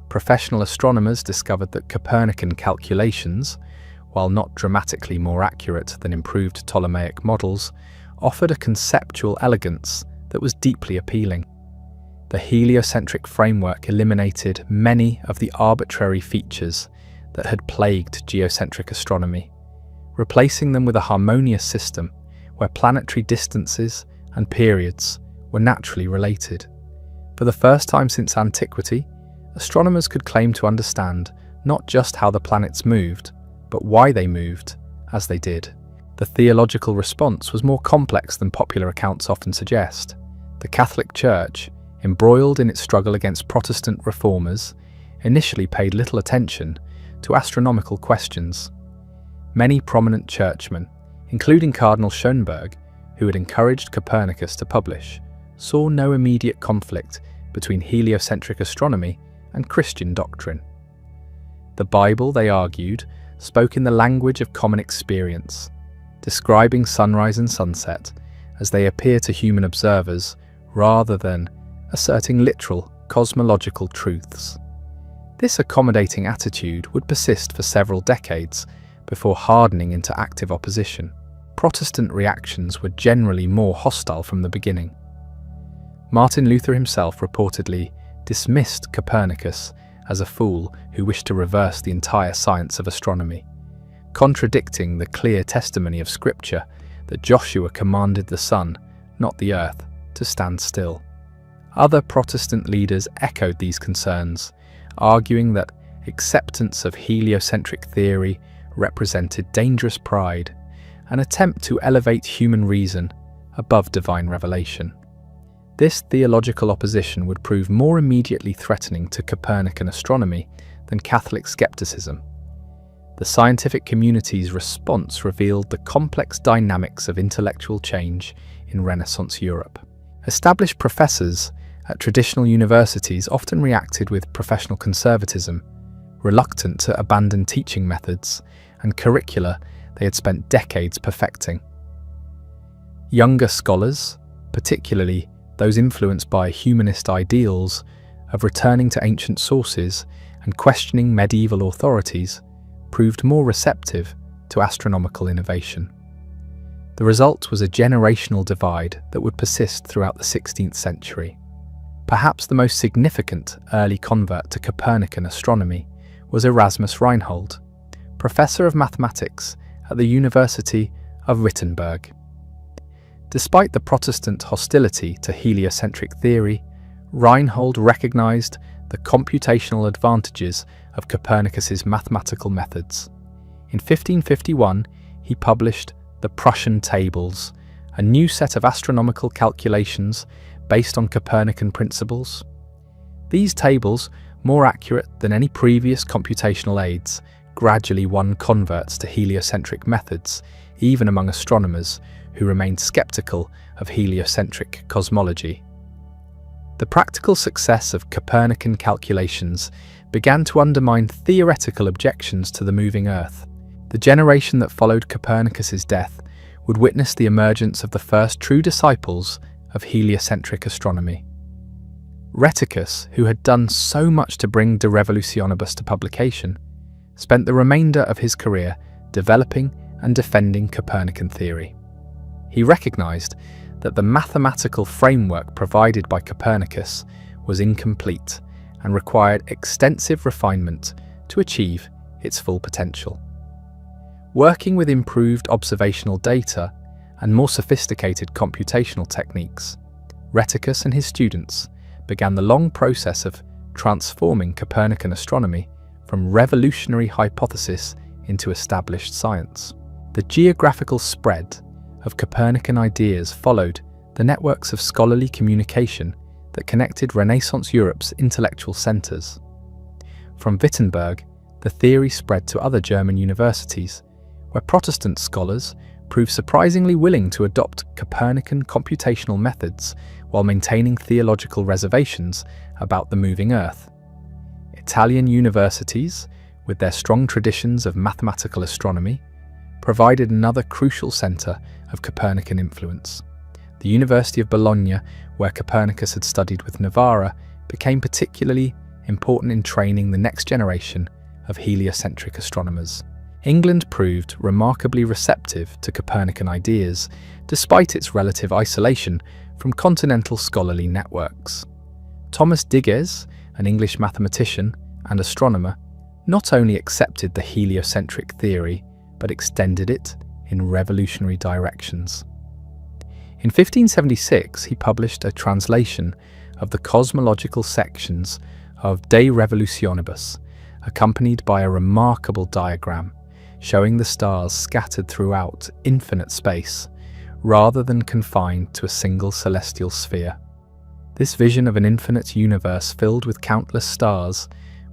Professional astronomers discovered that Copernican calculations, while not dramatically more accurate than improved Ptolemaic models, offered a conceptual elegance that was deeply appealing. The heliocentric framework eliminated many of the arbitrary features that had plagued geocentric astronomy, replacing them with a harmonious system where planetary distances and periods were naturally related. For the first time since antiquity, astronomers could claim to understand not just how the planets moved, but why they moved as they did. The theological response was more complex than popular accounts often suggest. The Catholic Church, embroiled in its struggle against Protestant reformers, initially paid little attention to astronomical questions. Many prominent churchmen, including Cardinal Schönberg, who had encouraged Copernicus to publish, saw no immediate conflict between heliocentric astronomy and Christian doctrine. The Bible, they argued, spoke in the language of common experience, describing sunrise and sunset as they appear to human observers rather than asserting literal cosmological truths. This accommodating attitude would persist for several decades before hardening into active opposition. Protestant reactions were generally more hostile from the beginning. Martin Luther himself reportedly dismissed Copernicus as a fool who wished to reverse the entire science of astronomy, contradicting the clear testimony of Scripture that Joshua commanded the sun, not the earth, to stand still. Other Protestant leaders echoed these concerns, arguing that acceptance of heliocentric theory represented dangerous pride, an attempt to elevate human reason above divine revelation. This theological opposition would prove more immediately threatening to Copernican astronomy than Catholic skepticism. The scientific community's response revealed the complex dynamics of intellectual change in Renaissance Europe. Established professors at traditional universities often reacted with professional conservatism, reluctant to abandon teaching methods and curricula they had spent decades perfecting. Younger scholars, particularly those influenced by humanist ideals of returning to ancient sources and questioning medieval authorities, proved more receptive to astronomical innovation. The result was a generational divide that would persist throughout the 16th century. Perhaps the most significant early convert to Copernican astronomy was Erasmus Reinhold, professor of mathematics at the University of Wittenberg. Despite the Protestant hostility to heliocentric theory, Reinhold recognized the computational advantages of Copernicus's mathematical methods. In 1551, he published the Prussian Tables, a new set of astronomical calculations based on Copernican principles. These tables, more accurate than any previous computational aids, gradually won converts to heliocentric methods, even among astronomers who remained skeptical of heliocentric cosmology. The practical success of Copernican calculations began to undermine theoretical objections to the moving Earth. The generation that followed Copernicus's death would witness the emergence of the first true disciples of heliocentric astronomy. Rheticus, who had done so much to bring De Revolutionibus to publication, spent the remainder of his career developing and defending Copernican theory. He recognized that the mathematical framework provided by Copernicus was incomplete and required extensive refinement to achieve its full potential. Working with improved observational data and more sophisticated computational techniques, Rheticus and his students began the long process of transforming Copernican astronomy from revolutionary hypothesis into established science. The geographical spread of Copernican ideas followed the networks of scholarly communication that connected Renaissance Europe's intellectual centers. From Wittenberg, the theory spread to other German universities, where Protestant scholars proved surprisingly willing to adopt Copernican computational methods while maintaining theological reservations about the moving Earth. Italian universities, with their strong traditions of mathematical astronomy, provided another crucial center of Copernican influence. The University of Bologna, where Copernicus had studied with Navarra, became particularly important in training the next generation of heliocentric astronomers. England proved remarkably receptive to Copernican ideas, despite its relative isolation from continental scholarly networks. Thomas Digges, an English mathematician and astronomer, not only accepted the heliocentric theory, but extended it in revolutionary directions. In 1576, he published a translation of the cosmological sections of De Revolutionibus, accompanied by a remarkable diagram showing the stars scattered throughout infinite space, rather than confined to a single celestial sphere. This vision of an infinite universe filled with countless stars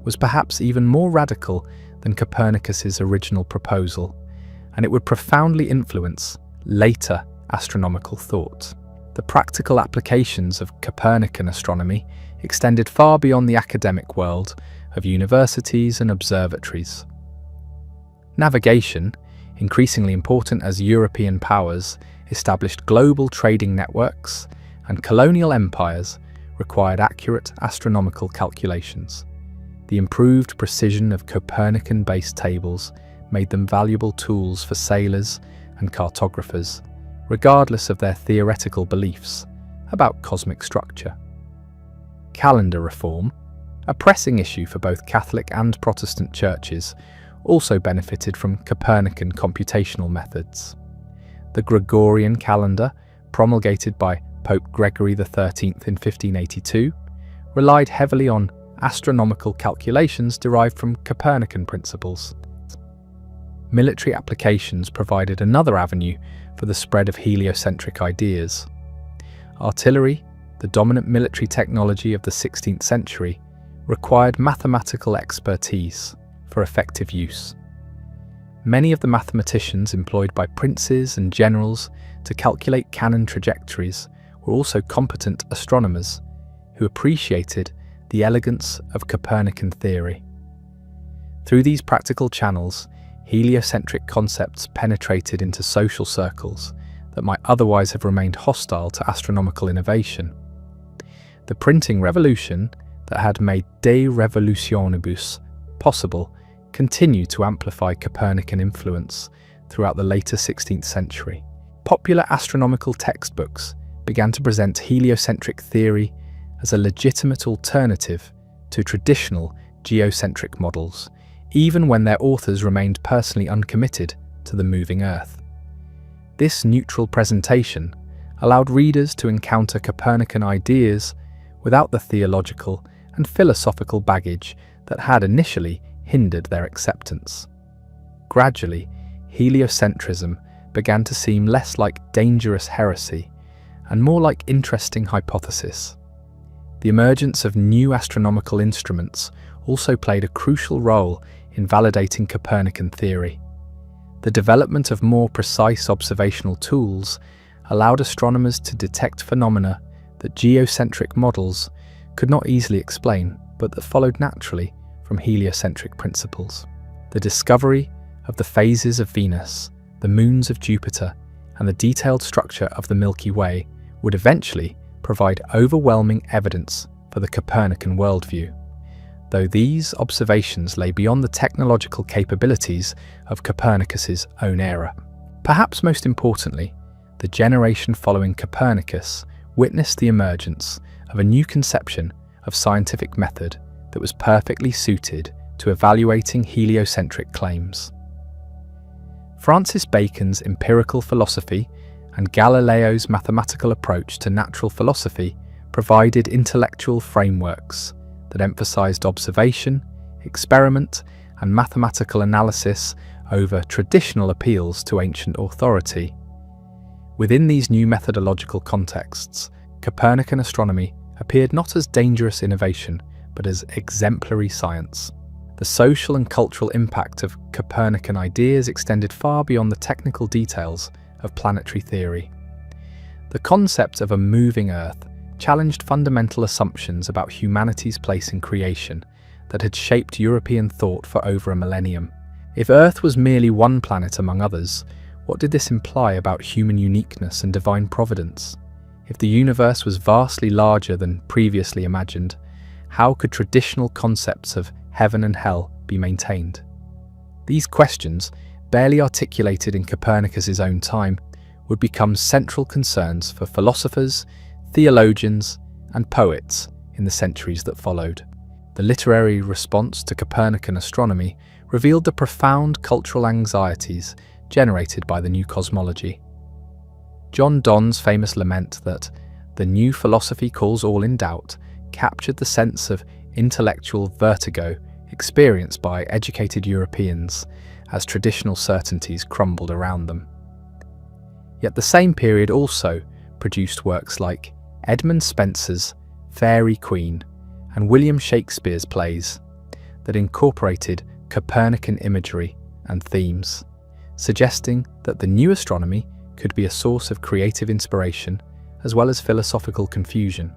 was perhaps even more radical than Copernicus's original proposal, and it would profoundly influence later astronomical thought. The practical applications of Copernican astronomy extended far beyond the academic world of universities and observatories. Navigation, increasingly important as European powers established global trading networks and colonial empires, required accurate astronomical calculations. The improved precision of Copernican-based tables made them valuable tools for sailors and cartographers, regardless of their theoretical beliefs about cosmic structure. Calendar reform, a pressing issue for both Catholic and Protestant churches, also benefited from Copernican computational methods. The Gregorian calendar, promulgated by Pope Gregory XIII in 1582, relied heavily on astronomical calculations derived from Copernican principles. Military applications provided another avenue for the spread of heliocentric ideas. Artillery, the dominant military technology of the 16th century, required mathematical expertise for effective use. Many of the mathematicians employed by princes and generals to calculate cannon trajectories were also competent astronomers who appreciated the elegance of Copernican theory. Through these practical channels, heliocentric concepts penetrated into social circles that might otherwise have remained hostile to astronomical innovation. The printing revolution that had made De Revolutionibus possible continued to amplify Copernican influence throughout the later 16th century. Popular astronomical textbooks began to present heliocentric theory as a legitimate alternative to traditional geocentric models, even when their authors remained personally uncommitted to the moving Earth. This neutral presentation allowed readers to encounter Copernican ideas without the theological and philosophical baggage that had initially hindered their acceptance. Gradually, heliocentrism began to seem less like dangerous heresy and more like interesting hypothesis. The emergence of new astronomical instruments also played a crucial role in validating Copernican theory. The development of more precise observational tools allowed astronomers to detect phenomena that geocentric models could not easily explain, but that followed naturally from heliocentric principles. The discovery of the phases of Venus, the moons of Jupiter, and the detailed structure of the Milky Way would eventually provide overwhelming evidence for the Copernican worldview, though these observations lay beyond the technological capabilities of Copernicus's own era. Perhaps most importantly, the generation following Copernicus witnessed the emergence of a new conception of scientific method that was perfectly suited to evaluating heliocentric claims. Francis Bacon's empirical philosophy and Galileo's mathematical approach to natural philosophy provided intellectual frameworks that emphasized observation, experiment, and mathematical analysis over traditional appeals to ancient authority. Within these new methodological contexts, Copernican astronomy appeared not as dangerous innovation, but as exemplary science. The social and cultural impact of Copernican ideas extended far beyond the technical details of planetary theory. The concept of a moving Earth challenged fundamental assumptions about humanity's place in creation that had shaped European thought for over a millennium. If Earth was merely one planet among others, what did this imply about human uniqueness and divine providence? If the universe was vastly larger than previously imagined, how could traditional concepts of heaven and hell be maintained? These questions, barely articulated in Copernicus's own time, would become central concerns for philosophers, theologians, and poets in the centuries that followed. The literary response to Copernican astronomy revealed the profound cultural anxieties generated by the new cosmology. John Donne's famous lament that "the new philosophy calls all in doubt" captured the sense of intellectual vertigo experienced by educated Europeans as traditional certainties crumbled around them. Yet the same period also produced works like Edmund Spenser's Faerie Queene and William Shakespeare's plays that incorporated Copernican imagery and themes, suggesting that the new astronomy could be a source of creative inspiration as well as philosophical confusion.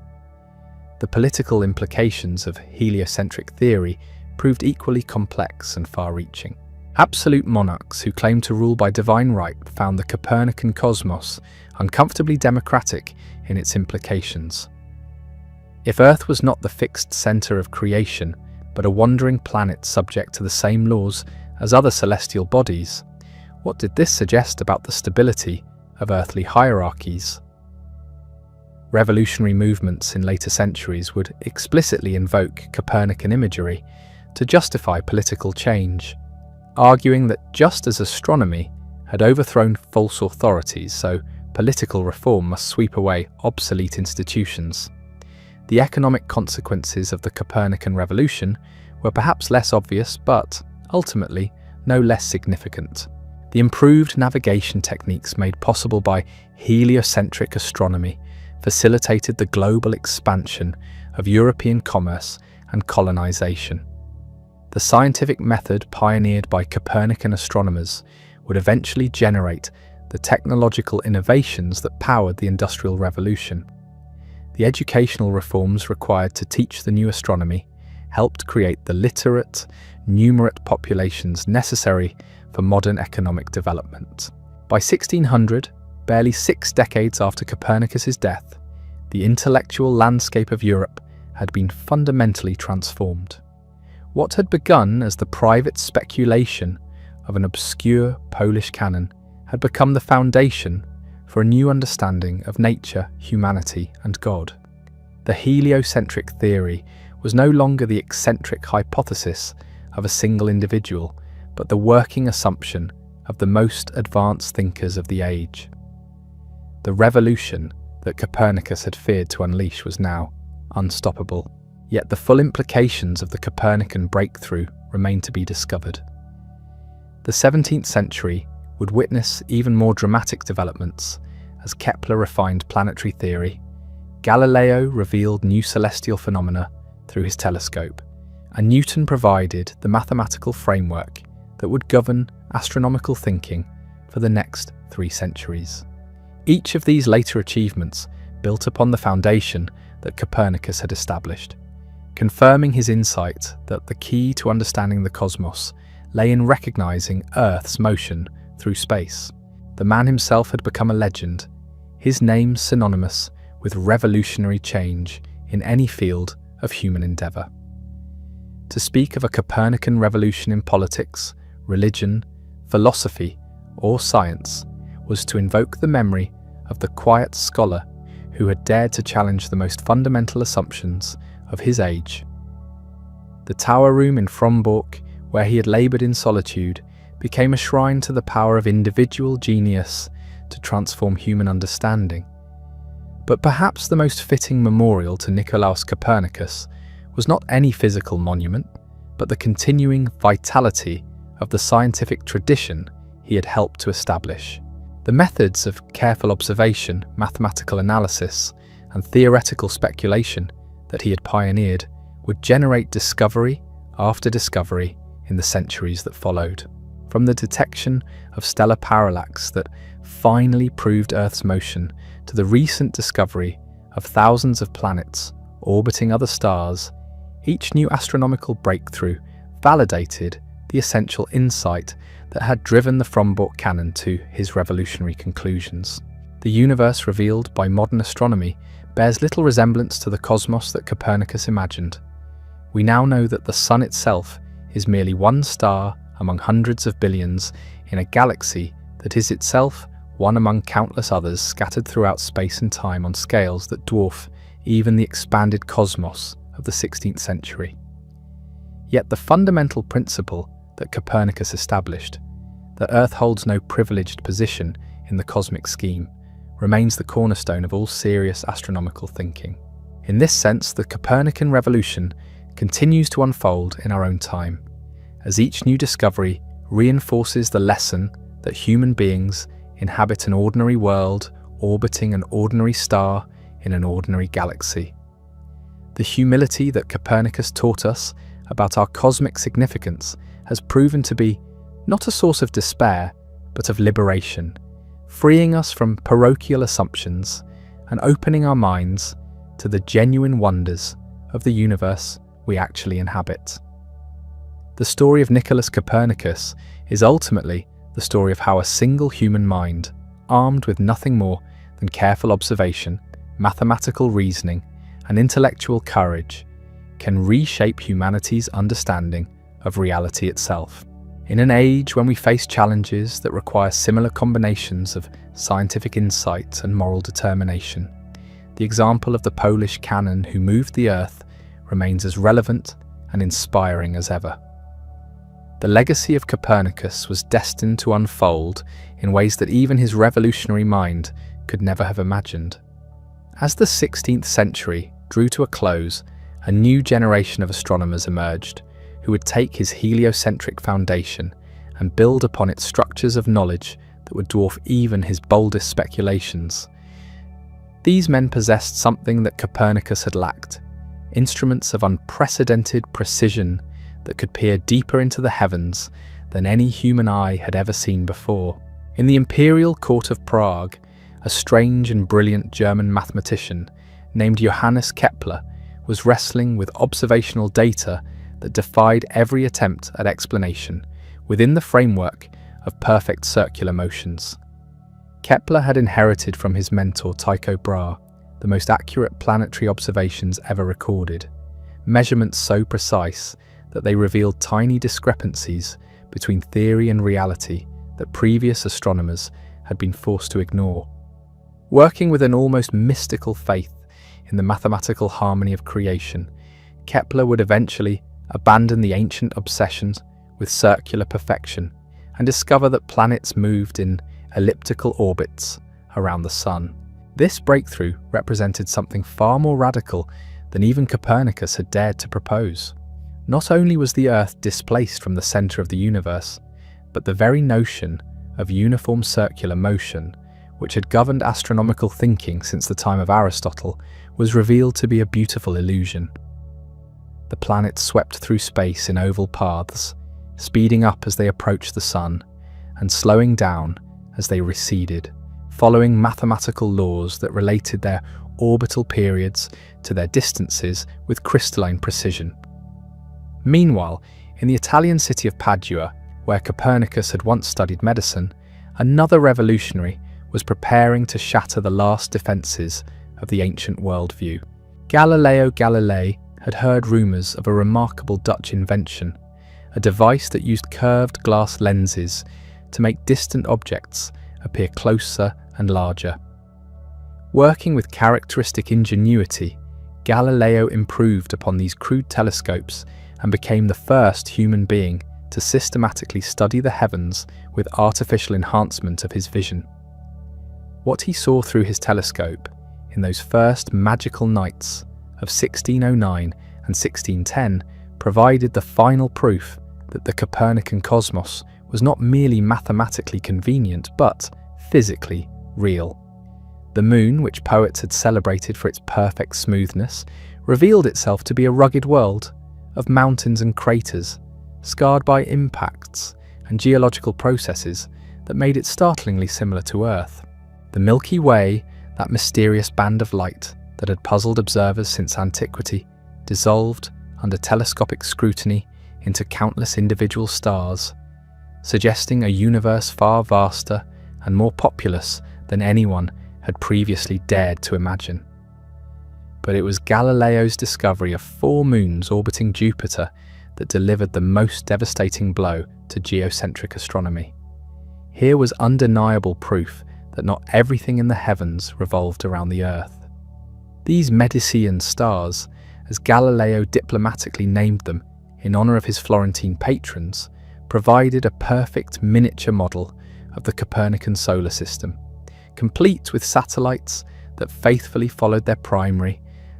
The political implications of heliocentric theory proved equally complex and far-reaching. Absolute monarchs who claimed to rule by divine right found the Copernican cosmos uncomfortably democratic in its implications. If Earth was not the fixed center of creation, but a wandering planet subject to the same laws as other celestial bodies, what did this suggest about the stability of earthly hierarchies? Revolutionary movements in later centuries would explicitly invoke Copernican imagery to justify political change, arguing that just as astronomy had overthrown false authorities, so political reform must sweep away obsolete institutions. The economic consequences of the Copernican revolution were perhaps less obvious, but ultimately no less significant. The improved navigation techniques made possible by heliocentric astronomy facilitated the global expansion of European commerce and colonization. The scientific method pioneered by Copernican astronomers would eventually generate the technological innovations that powered the Industrial Revolution. The educational reforms required to teach the new astronomy helped create the literate, numerate populations necessary for modern economic development. By 1600, barely 6 decades after Copernicus's death, the intellectual landscape of Europe had been fundamentally transformed. What had begun as the private speculation of an obscure Polish canon had become the foundation for a new understanding of nature, humanity, and God. The heliocentric theory was no longer the eccentric hypothesis of a single individual, but the working assumption of the most advanced thinkers of the age. The revolution that Copernicus had feared to unleash was now unstoppable. Yet the full implications of the Copernican breakthrough remained to be discovered. The 17th century would witness even more dramatic developments as Kepler refined planetary theory, Galileo revealed new celestial phenomena through his telescope, and Newton provided the mathematical framework that would govern astronomical thinking for the next 3 centuries. Each of these later achievements built upon the foundation that Copernicus had established, confirming his insight that the key to understanding the cosmos lay in recognizing Earth's motion through space. The man himself had become a legend, his name synonymous with revolutionary change in any field of human endeavour. To speak of a Copernican revolution in politics, religion, philosophy, or science was to invoke the memory of the quiet scholar who had dared to challenge the most fundamental assumptions of his age. The tower room in Frombork, where he had laboured in solitude, became a shrine to the power of individual genius to transform human understanding. But perhaps the most fitting memorial to Nicolaus Copernicus was not any physical monument, but the continuing vitality of the scientific tradition he had helped to establish. The methods of careful observation, mathematical analysis, and theoretical speculation that he had pioneered would generate discovery after discovery in the centuries that followed. From the detection of stellar parallax that finally proved Earth's motion to the recent discovery of thousands of planets orbiting other stars, each new astronomical breakthrough validated the essential insight that had driven the Frombork canon to his revolutionary conclusions. The universe revealed by modern astronomy bears little resemblance to the cosmos that Copernicus imagined. We now know that the Sun itself is merely one star among hundreds of billions in a galaxy that is itself one among countless others scattered throughout space and time on scales that dwarf even the expanded cosmos of the 16th century. Yet the fundamental principle that Copernicus established, that Earth holds no privileged position in the cosmic scheme, remains the cornerstone of all serious astronomical thinking. In this sense, the Copernican revolution continues to unfold in our own time, as each new discovery reinforces the lesson that human beings inhabit an ordinary world orbiting an ordinary star in an ordinary galaxy. The humility that Copernicus taught us about our cosmic significance has proven to be not a source of despair, but of liberation, freeing us from parochial assumptions and opening our minds to the genuine wonders of the universe we actually inhabit. The story of Nicolaus Copernicus is ultimately the story of how a single human mind, armed with nothing more than careful observation, mathematical reasoning, and intellectual courage, can reshape humanity's understanding of reality itself. In an age when we face challenges that require similar combinations of scientific insight and moral determination, the example of the Polish canon who moved the earth remains as relevant and inspiring as ever. The legacy of Copernicus was destined to unfold in ways that even his revolutionary mind could never have imagined. As the 16th century drew to a close, a new generation of astronomers emerged who would take his heliocentric foundation and build upon its structures of knowledge that would dwarf even his boldest speculations. These men possessed something that Copernicus had lacked: instruments of unprecedented precision that could peer deeper into the heavens than any human eye had ever seen before. In the imperial court of Prague, a strange and brilliant German mathematician named Johannes Kepler was wrestling with observational data that defied every attempt at explanation within the framework of perfect circular motions. Kepler had inherited from his mentor Tycho Brahe the most accurate planetary observations ever recorded, measurements so precise that they revealed tiny discrepancies between theory and reality that previous astronomers had been forced to ignore. Working with an almost mystical faith in the mathematical harmony of creation, Kepler would eventually abandon the ancient obsessions with circular perfection and discover that planets moved in elliptical orbits around the Sun. This breakthrough represented something far more radical than even Copernicus had dared to propose. Not only was the Earth displaced from the centre of the universe, but the very notion of uniform circular motion, which had governed astronomical thinking since the time of Aristotle, was revealed to be a beautiful illusion. The planets swept through space in oval paths, speeding up as they approached the Sun, and slowing down as they receded, following mathematical laws that related their orbital periods to their distances with crystalline precision. Meanwhile, in the Italian city of Padua, where Copernicus had once studied medicine, another revolutionary was preparing to shatter the last defences of the ancient worldview. Galileo Galilei had heard rumours of a remarkable Dutch invention, a device that used curved glass lenses to make distant objects appear closer and larger. Working with characteristic ingenuity, Galileo improved upon these crude telescopes and became the first human being to systematically study the heavens with artificial enhancement of his vision. What he saw through his telescope in those first magical nights of 1609 and 1610 provided the final proof that the Copernican cosmos was not merely mathematically convenient but physically real. The moon, which poets had celebrated for its perfect smoothness, revealed itself to be a rugged world of mountains and craters, scarred by impacts and geological processes that made it startlingly similar to Earth. The Milky Way, that mysterious band of light that had puzzled observers since antiquity, dissolved under telescopic scrutiny into countless individual stars, suggesting a universe far vaster and more populous than anyone had previously dared to imagine. But it was Galileo's discovery of 4 moons orbiting Jupiter that delivered the most devastating blow to geocentric astronomy. Here was undeniable proof that not everything in the heavens revolved around the Earth. These Medicean stars, as Galileo diplomatically named them in honour of his Florentine patrons, provided a perfect miniature model of the Copernican solar system, complete with satellites that faithfully followed their primary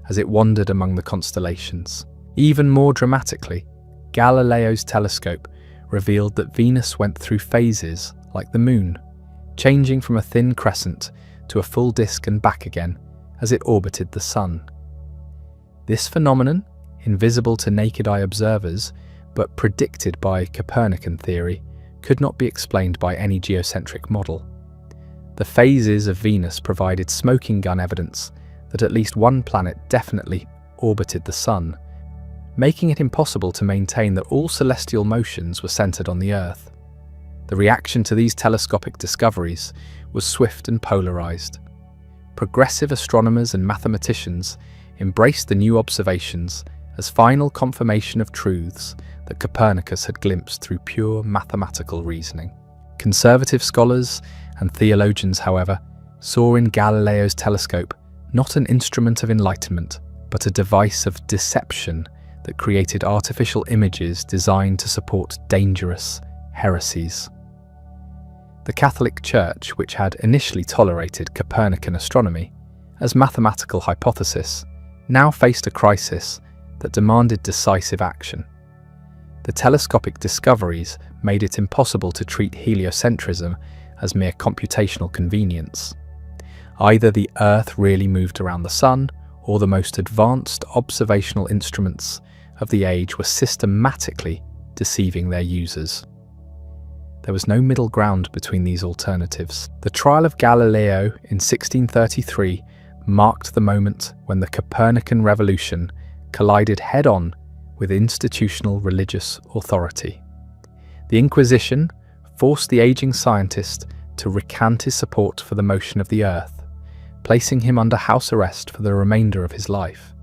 as it wandered among the constellations. Even more dramatically, Galileo's telescope revealed that Venus went through phases like the moon, changing from a thin crescent to a full disk and back again as it orbited the Sun. This phenomenon, invisible to naked eye observers but predicted by Copernican theory, could not be explained by any geocentric model. The phases of Venus provided smoking gun evidence that at least one planet definitely orbited the Sun, making it impossible to maintain that all celestial motions were centered on the Earth. The reaction to these telescopic discoveries was swift and polarized. Progressive astronomers and mathematicians embraced the new observations as final confirmation of truths that Copernicus had glimpsed through pure mathematical reasoning. Conservative scholars and theologians, however, saw in Galileo's telescope not an instrument of enlightenment, but a device of deception that created artificial images designed to support dangerous heresies. The Catholic Church, which had initially tolerated Copernican astronomy as mathematical hypothesis, now faced a crisis that demanded decisive action. The telescopic discoveries made it impossible to treat heliocentrism as mere computational convenience. Either the Earth really moved around the Sun, or the most advanced observational instruments of the age were systematically deceiving their users. There was no middle ground between these alternatives. The trial of Galileo in 1633 marked the moment when the Copernican revolution collided head-on with institutional religious authority. The Inquisition forced the aging scientist to recant his support for the motion of the Earth, placing him under house arrest for the remainder of his life,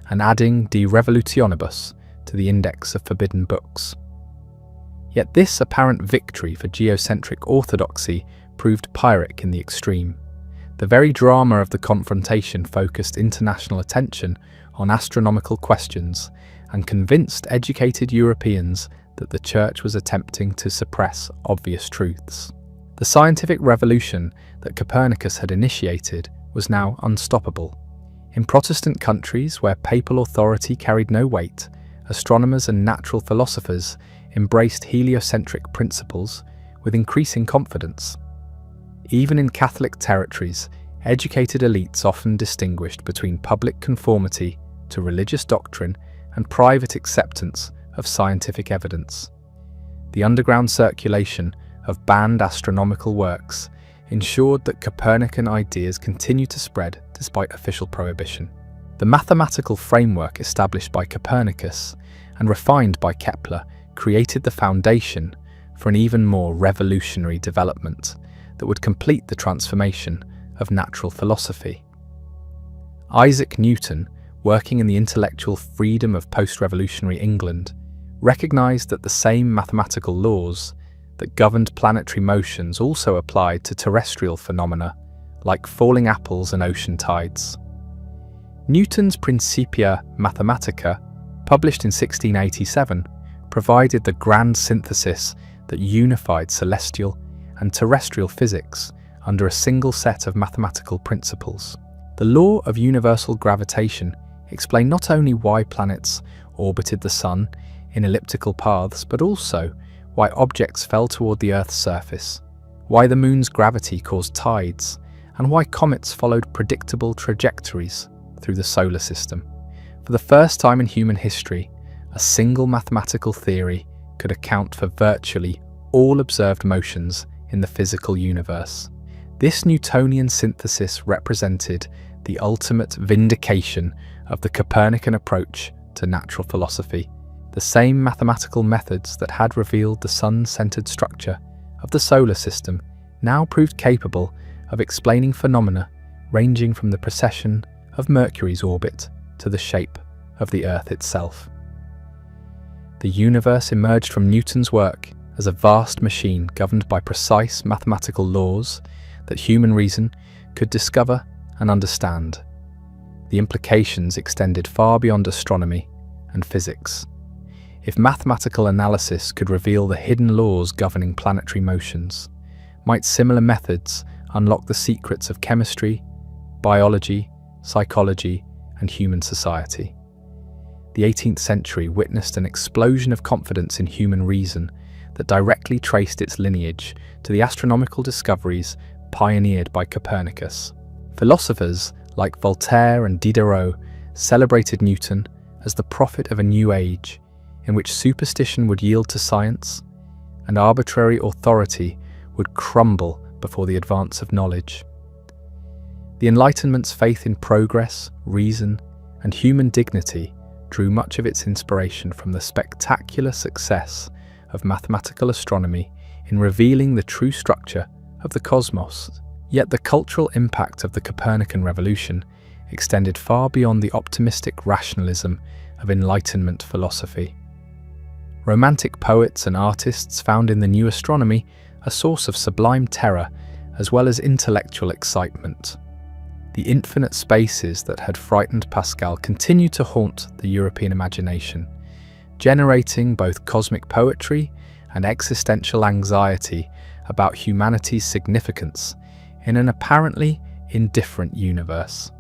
and adding De Revolutionibus to the index of forbidden books. Yet this apparent victory for geocentric orthodoxy proved pyrrhic in the extreme. The very drama of the confrontation focused international attention on astronomical questions and convinced educated Europeans that the Church was attempting to suppress obvious truths. The scientific revolution that Copernicus had initiated was now unstoppable. In Protestant countries where papal authority carried no weight, astronomers and natural philosophers embraced heliocentric principles with increasing confidence. Even in Catholic territories, educated elites often distinguished between public conformity to religious doctrine and private acceptance of scientific evidence. The underground circulation of banned astronomical works ensured that Copernican ideas continued to spread despite official prohibition. The mathematical framework established by Copernicus and refined by Kepler created the foundation for an even more revolutionary development that would complete the transformation of natural philosophy. Isaac Newton, working in the intellectual freedom of post-revolutionary England, recognized that the same mathematical laws that governed planetary motions also applied to terrestrial phenomena like falling apples and ocean tides. Newton's Principia Mathematica, published in 1687, provided the grand synthesis that unified celestial and terrestrial physics under a single set of mathematical principles. The law of universal gravitation explained not only why planets orbited the Sun in elliptical paths, but also why objects fell toward the Earth's surface, why the Moon's gravity caused tides, and why comets followed predictable trajectories through the solar system. For the first time in human history, a single mathematical theory could account for virtually all observed motions in the physical universe. This Newtonian synthesis represented the ultimate vindication of the Copernican approach to natural philosophy. The same mathematical methods that had revealed the sun-centered structure of the solar system now proved capable of explaining phenomena ranging from the precession of Mercury's orbit to the shape of the Earth itself. The universe emerged from Newton's work as a vast machine governed by precise mathematical laws that human reason could discover and understand. The implications extended far beyond astronomy and physics. If mathematical analysis could reveal the hidden laws governing planetary motions, might similar methods unlock the secrets of chemistry, biology, psychology, and human society? The 18th century witnessed an explosion of confidence in human reason that directly traced its lineage to the astronomical discoveries pioneered by Copernicus. Philosophers like Voltaire and Diderot celebrated Newton as the prophet of a new age, in which superstition would yield to science and arbitrary authority would crumble before the advance of knowledge. The Enlightenment's faith in progress, reason, and human dignity drew much of its inspiration from the spectacular success of mathematical astronomy in revealing the true structure of the cosmos. Yet the cultural impact of the Copernican revolution extended far beyond the optimistic rationalism of Enlightenment philosophy. Romantic poets and artists found in the new astronomy a source of sublime terror as well as intellectual excitement. The infinite spaces that had frightened Pascal continued to haunt the European imagination, generating both cosmic poetry and existential anxiety about humanity's significance in an apparently indifferent universe.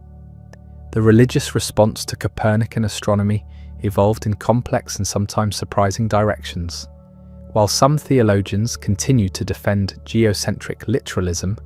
The religious response to Copernican astronomy evolved in complex and sometimes surprising directions. While some theologians continued to defend geocentric literalism,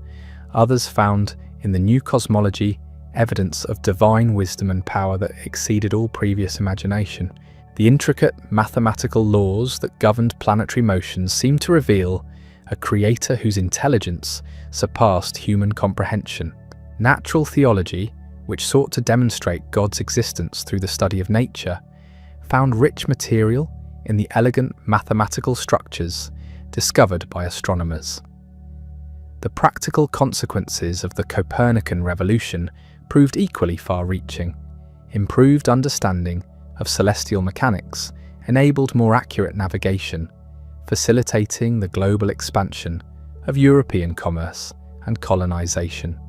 others found in the new cosmology evidence of divine wisdom and power that exceeded all previous imagination. The intricate mathematical laws that governed planetary motions seemed to reveal a creator whose intelligence surpassed human comprehension. Natural theology, which sought to demonstrate God's existence through the study of nature, found rich material in the elegant mathematical structures discovered by astronomers. The practical consequences of the Copernican revolution proved equally far-reaching. Improved understanding of celestial mechanics enabled more accurate navigation, facilitating the global expansion of European commerce and colonization.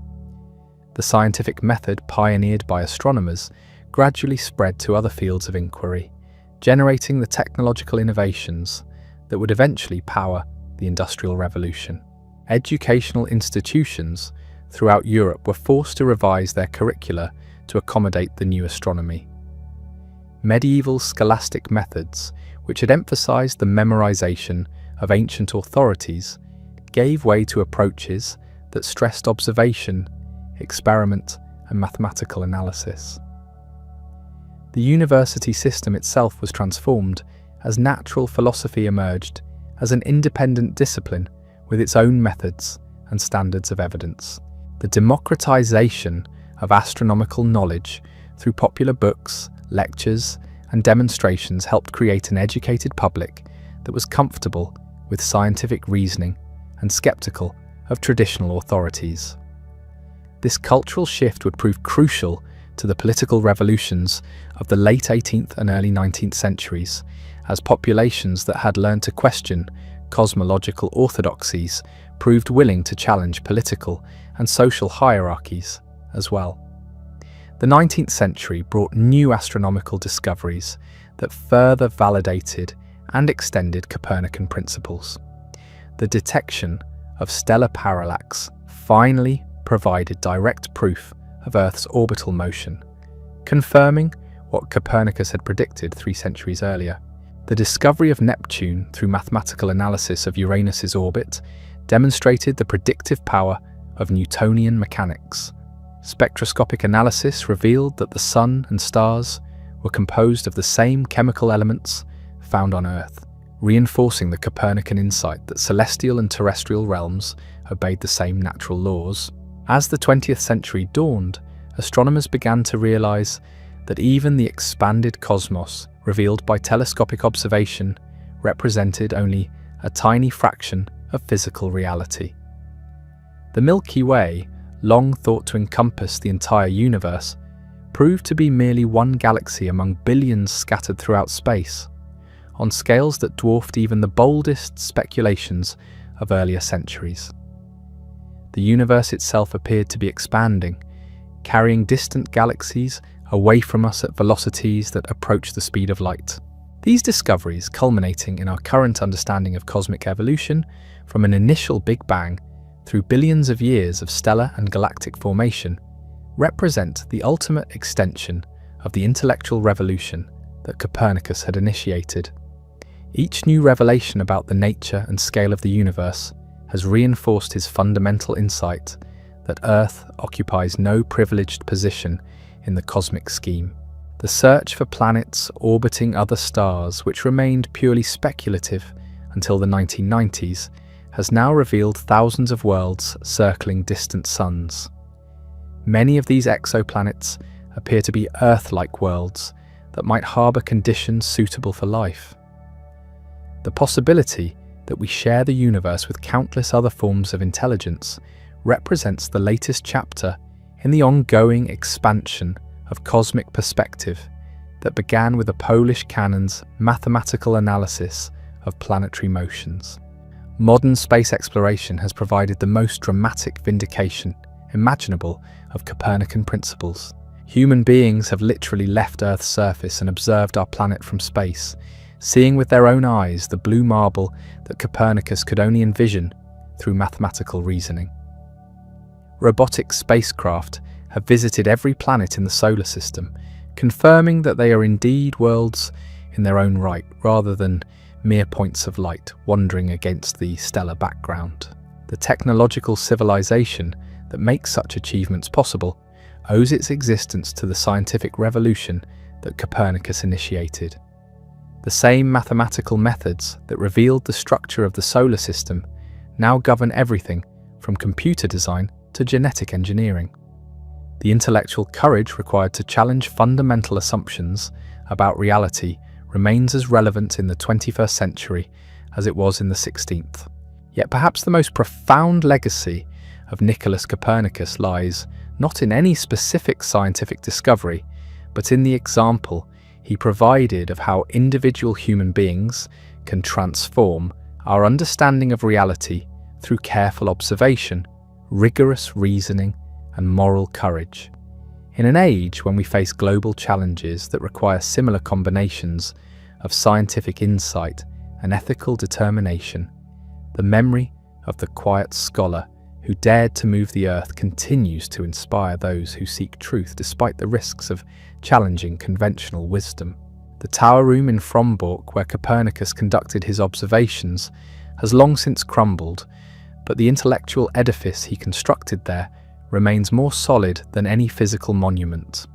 The scientific method pioneered by astronomers gradually spread to other fields of inquiry, generating the technological innovations that would eventually power the Industrial Revolution. Educational institutions throughout Europe were forced to revise their curricula to accommodate the new astronomy. Medieval scholastic methods, which had emphasized the memorization of ancient authorities, gave way to approaches that stressed observation, experiment, and mathematical analysis. The university system itself was transformed as natural philosophy emerged as an independent discipline with its own methods and standards of evidence. The democratization of astronomical knowledge through popular books, lectures, and demonstrations helped create an educated public that was comfortable with scientific reasoning and skeptical of traditional authorities. This cultural shift would prove crucial to the political revolutions of the late 18th and early 19th centuries, as populations that had learned to question cosmological orthodoxies proved willing to challenge political and social hierarchies as well. The 19th century brought new astronomical discoveries that further validated and extended Copernican principles. The detection of stellar parallax finally provided direct proof of Earth's orbital motion, confirming what Copernicus had predicted 3 centuries earlier. The discovery of Neptune through mathematical analysis of Uranus's orbit demonstrated the predictive power of Newtonian mechanics. Spectroscopic analysis revealed that the Sun and stars were composed of the same chemical elements found on Earth, reinforcing the Copernican insight that celestial and terrestrial realms obeyed the same natural laws. As the 20th century dawned, astronomers began to realize that even the expanded cosmos revealed by telescopic observation represented only a tiny fraction of physical reality. The Milky Way, long thought to encompass the entire universe, proved to be merely one galaxy among billions scattered throughout space, on scales that dwarfed even the boldest speculations of earlier centuries. The universe itself appeared to be expanding, carrying distant galaxies away from us at velocities that approach the speed of light. These discoveries, culminating in our current understanding of cosmic evolution from an initial Big Bang through billions of years of stellar and galactic formation, represent the ultimate extension of the intellectual revolution that Copernicus had initiated. Each new revelation about the nature and scale of the universe has reinforced his fundamental insight that Earth occupies no privileged position in the cosmic scheme. The search for planets orbiting other stars, which remained purely speculative until the 1990s, has now revealed thousands of worlds circling distant suns. Many of these exoplanets appear to be Earth-like worlds that might harbour conditions suitable for life. The possibility that we share the universe with countless other forms of intelligence represents the latest chapter in the ongoing expansion of cosmic perspective that began with a Polish canon's mathematical analysis of planetary motions. Modern space exploration has provided the most dramatic vindication imaginable of Copernican principles. Human beings have literally left Earth's surface and observed our planet from space, seeing with their own eyes the blue marble that Copernicus could only envision through mathematical reasoning. Robotic spacecraft have visited every planet in the solar system, confirming that they are indeed worlds in their own right, rather than mere points of light wandering against the stellar background. The technological civilization that makes such achievements possible owes its existence to the scientific revolution that Copernicus initiated. The same mathematical methods that revealed the structure of the solar system now govern everything from computer design to genetic engineering. The intellectual courage required to challenge fundamental assumptions about reality remains as relevant in the 21st century as it was in the 16th. Yet perhaps the most profound legacy of Nicholas Copernicus lies not in any specific scientific discovery, but in the example he provided of how individual human beings can transform our understanding of reality through careful observation, rigorous reasoning, and moral courage. In an age when we face global challenges that require similar combinations of scientific insight and ethical determination, the memory of the quiet scholar who dared to move the earth continues to inspire those who seek truth despite the risks of challenging conventional wisdom. The tower room in Frombork, where Copernicus conducted his observations, has long since crumbled, but the intellectual edifice he constructed there remains more solid than any physical monument.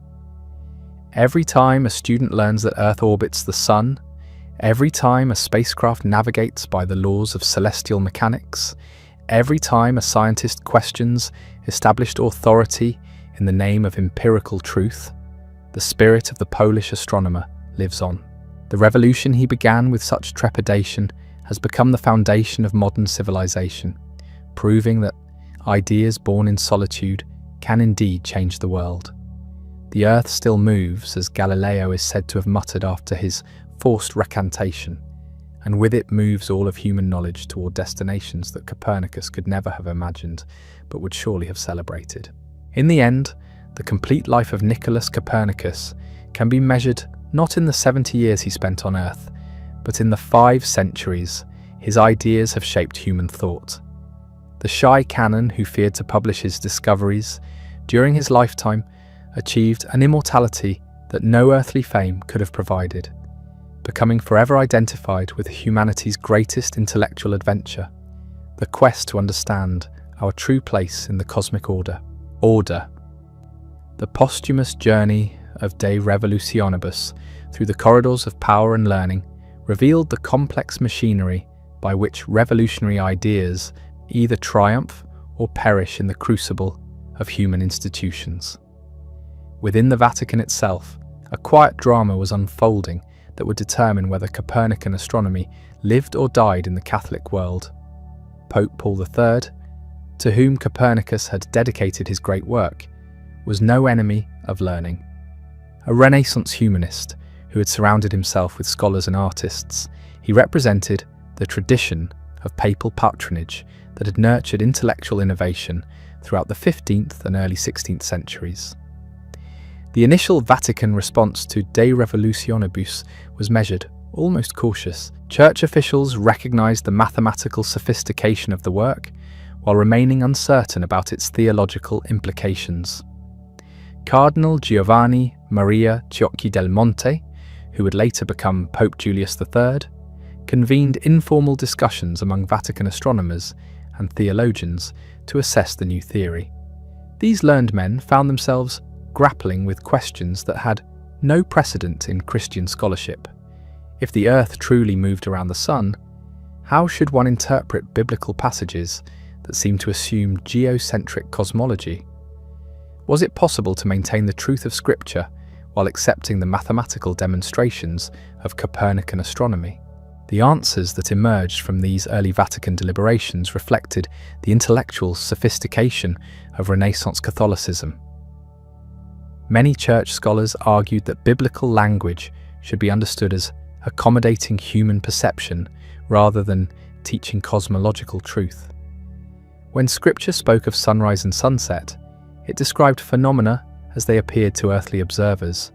Every time a student learns that Earth orbits the Sun, every time a spacecraft navigates by the laws of celestial mechanics, every time a scientist questions established authority in the name of empirical truth, the spirit of the Polish astronomer lives on. The revolution he began with such trepidation has become the foundation of modern civilization, proving that ideas born in solitude can indeed change the world. The earth still moves, as Galileo is said to have muttered after his forced recantation, and with it moves all of human knowledge toward destinations that Copernicus could never have imagined, but would surely have celebrated. In the end, the complete life of Nicholas Copernicus can be measured not in the 70 years he spent on Earth, but in the 5 centuries his ideas have shaped human thought. The shy canon who feared to publish his discoveries during his lifetime achieved an immortality that no earthly fame could have provided, becoming forever identified with humanity's greatest intellectual adventure, the quest to understand our true place in the cosmic order. The posthumous journey of De Revolutionibus through the corridors of power and learning revealed the complex machinery by which revolutionary ideas either triumph or perish in the crucible of human institutions. Within the Vatican itself, a quiet drama was unfolding that would determine whether Copernican astronomy lived or died in the Catholic world. Pope Paul III, to whom Copernicus had dedicated his great work, was no enemy of learning. A Renaissance humanist who had surrounded himself with scholars and artists, he represented the tradition of papal patronage that had nurtured intellectual innovation throughout the 15th and early 16th centuries. The initial Vatican response to De Revolutionibus was measured, almost cautious. Church officials recognized the mathematical sophistication of the work, while remaining uncertain about its theological implications. Cardinal Giovanni Maria Ciocchi del Monte, who would later become Pope Julius III, convened informal discussions among Vatican astronomers and theologians to assess the new theory. These learned men found themselves grappling with questions that had no precedent in Christian scholarship. If the Earth truly moved around the Sun, how should one interpret biblical passages that seem to assume geocentric cosmology? Was it possible to maintain the truth of Scripture while accepting the mathematical demonstrations of Copernican astronomy? The answers that emerged from these early Vatican deliberations reflected the intellectual sophistication of Renaissance Catholicism. Many church scholars argued that biblical language should be understood as accommodating human perception rather than teaching cosmological truth. When Scripture spoke of sunrise and sunset, it described phenomena as they appeared to earthly observers,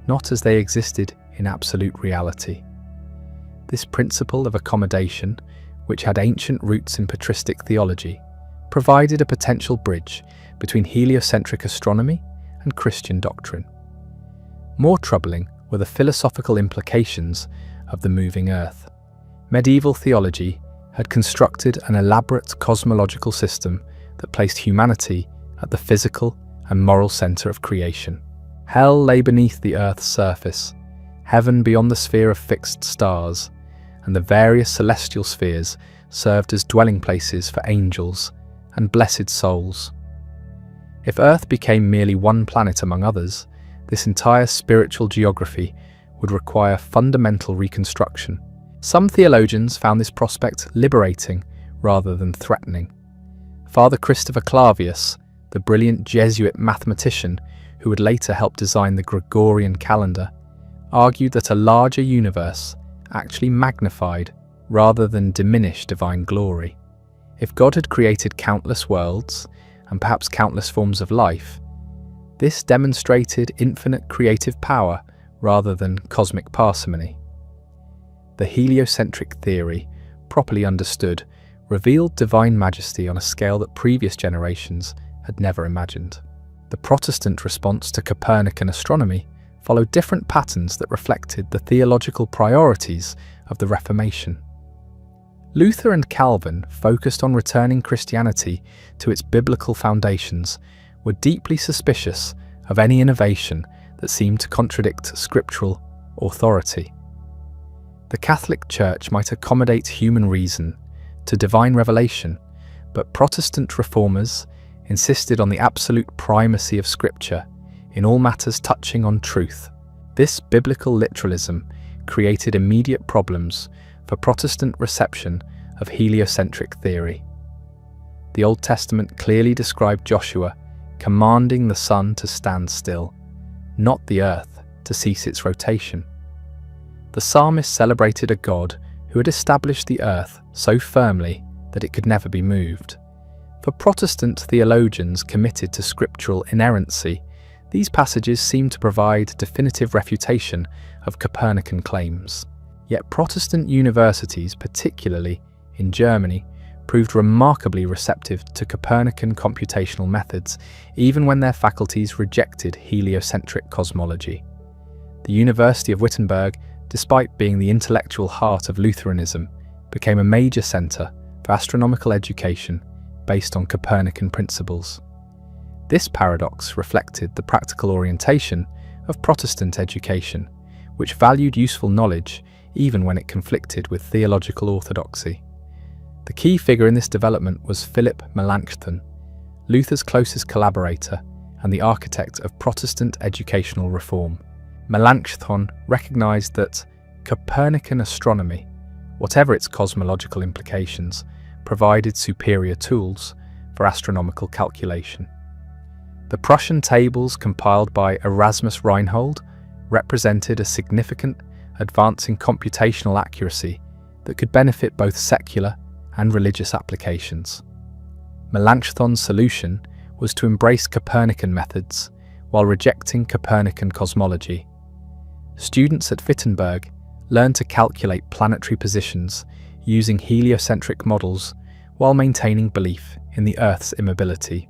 not as they existed in absolute reality. This principle of accommodation, which had ancient roots in patristic theology, provided a potential bridge between heliocentric astronomy and Christian doctrine. More troubling were the philosophical implications of the moving earth. Medieval theology had constructed an elaborate cosmological system that placed humanity at the physical and moral center of creation. Hell lay beneath the earth's surface, heaven beyond the sphere of fixed stars, and the various celestial spheres served as dwelling places for angels and blessed souls. If Earth became merely one planet among others, this entire spiritual geography would require fundamental reconstruction. Some theologians found this prospect liberating rather than threatening. Father Christopher Clavius, the brilliant Jesuit mathematician who would later help design the Gregorian calendar, argued that a larger universe actually magnified rather than diminished divine glory. If God had created countless worlds, and perhaps countless forms of life, this demonstrated infinite creative power rather than cosmic parsimony. The heliocentric theory, properly understood, revealed divine majesty on a scale that previous generations had never imagined. The Protestant response to Copernican astronomy followed different patterns that reflected the theological priorities of the Reformation. Luther and Calvin, focused on returning Christianity to its biblical foundations, were deeply suspicious of any innovation that seemed to contradict scriptural authority. The Catholic Church might accommodate human reason to divine revelation, but Protestant reformers insisted on the absolute primacy of Scripture in all matters touching on truth. This biblical literalism created immediate problems for Protestant reception of heliocentric theory. The Old Testament clearly described Joshua commanding the sun to stand still, not the earth, to cease its rotation. The psalmist celebrated a God who had established the earth so firmly that it could never be moved. For Protestant theologians committed to scriptural inerrancy, these passages seem to provide definitive refutation of Copernican claims. Yet Protestant universities, particularly in Germany, proved remarkably receptive to Copernican computational methods, even when their faculties rejected heliocentric cosmology. The University of Wittenberg, despite being the intellectual heart of Lutheranism, became a major centre for astronomical education based on Copernican principles. This paradox reflected the practical orientation of Protestant education, which valued useful knowledge even when it conflicted with theological orthodoxy. The key figure in this development was Philip Melanchthon, Luther's closest collaborator and the architect of Protestant educational reform. Melanchthon recognized that Copernican astronomy, whatever its cosmological implications, provided superior tools for astronomical calculation. The Prussian tables compiled by Erasmus Reinhold represented a significant advance in computational accuracy that could benefit both secular and religious applications. Melanchthon's solution was to embrace Copernican methods while rejecting Copernican cosmology. Students at Wittenberg learned to calculate planetary positions using heliocentric models while maintaining belief in the Earth's immobility.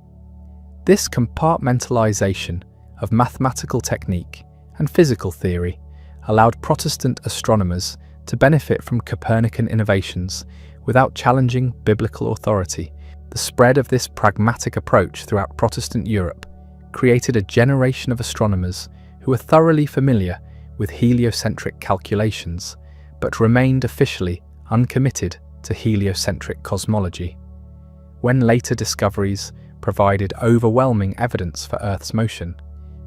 This compartmentalization of mathematical technique and physical theory allowed Protestant astronomers to benefit from Copernican innovations without challenging biblical authority. The spread of this pragmatic approach throughout Protestant Europe created a generation of astronomers who were thoroughly familiar with heliocentric calculations, but remained officially uncommitted to heliocentric cosmology. When later discoveries provided overwhelming evidence for Earth's motion,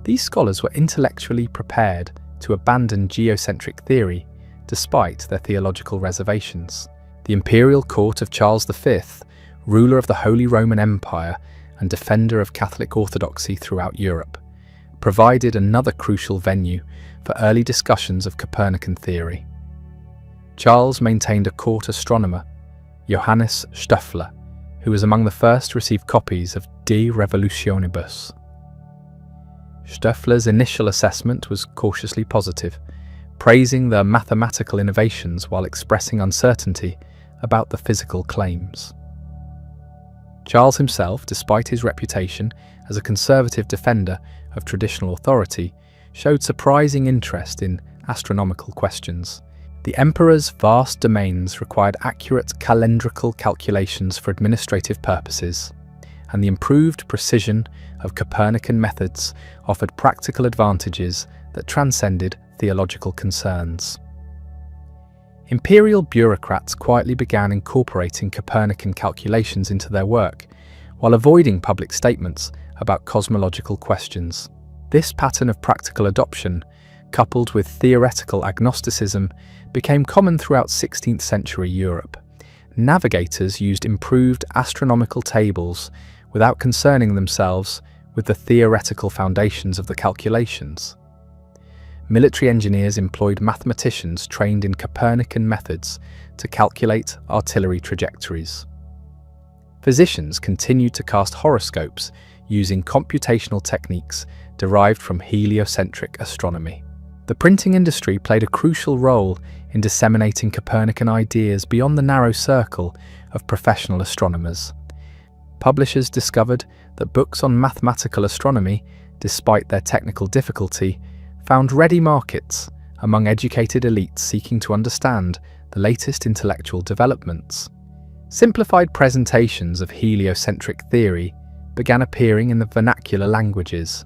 these scholars were intellectually prepared to abandon geocentric theory despite their theological reservations. The imperial court of Charles V, ruler of the Holy Roman Empire and defender of Catholic orthodoxy throughout Europe, provided another crucial venue for early discussions of Copernican theory. Charles maintained a court astronomer, Johannes Stoeffler, who was among the first to receive copies of De Revolutionibus. Stoeffler's initial assessment was cautiously positive, praising the mathematical innovations while expressing uncertainty about the physical claims. Charles himself, despite his reputation as a conservative defender of traditional authority, showed surprising interest in astronomical questions. The emperor's vast domains required accurate calendrical calculations for administrative purposes, and the improved precision of Copernican methods offered practical advantages that transcended theological concerns. Imperial bureaucrats quietly began incorporating Copernican calculations into their work, while avoiding public statements about cosmological questions. This pattern of practical adoption, coupled with theoretical agnosticism, became common throughout 16th century Europe. Navigators used improved astronomical tables without concerning themselves with the theoretical foundations of the calculations. Military engineers employed mathematicians trained in Copernican methods to calculate artillery trajectories. Physicians continued to cast horoscopes using computational techniques derived from heliocentric astronomy. The printing industry played a crucial role in disseminating Copernican ideas beyond the narrow circle of professional astronomers. Publishers discovered that books on mathematical astronomy, despite their technical difficulty, found ready markets among educated elites seeking to understand the latest intellectual developments. Simplified presentations of heliocentric theory began appearing in the vernacular languages,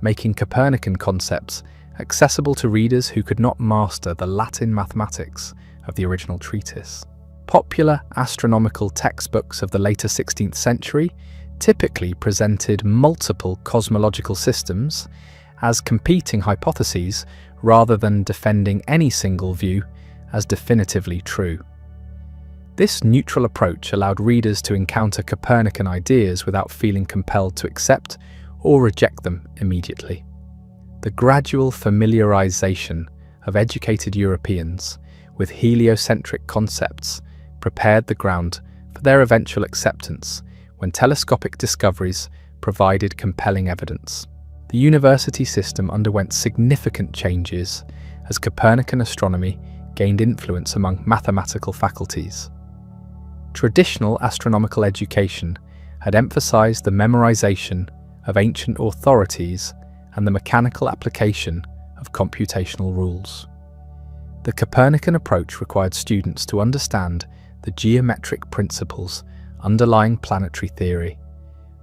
making Copernican concepts accessible to readers who could not master the Latin mathematics of the original treatise. Popular astronomical textbooks of the later 16th century typically presented multiple cosmological systems as competing hypotheses rather than defending any single view as definitively true. This neutral approach allowed readers to encounter Copernican ideas without feeling compelled to accept or reject them immediately. The gradual familiarization of educated Europeans with heliocentric concepts prepared the ground for their eventual acceptance when telescopic discoveries provided compelling evidence. The university system underwent significant changes as Copernican astronomy gained influence among mathematical faculties. Traditional astronomical education had emphasized the memorization of ancient authorities and the mechanical application of computational rules. The Copernican approach required students to understand the geometric principles underlying planetary theory,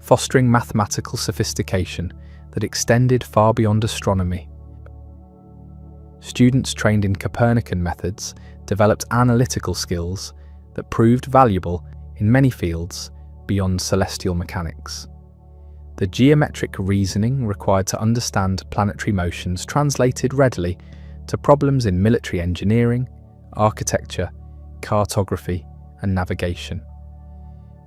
fostering mathematical sophistication that extended far beyond astronomy. Students trained in Copernican methods developed analytical skills that proved valuable in many fields beyond celestial mechanics. The geometric reasoning required to understand planetary motions translated readily to problems in military engineering, architecture, cartography, and navigation.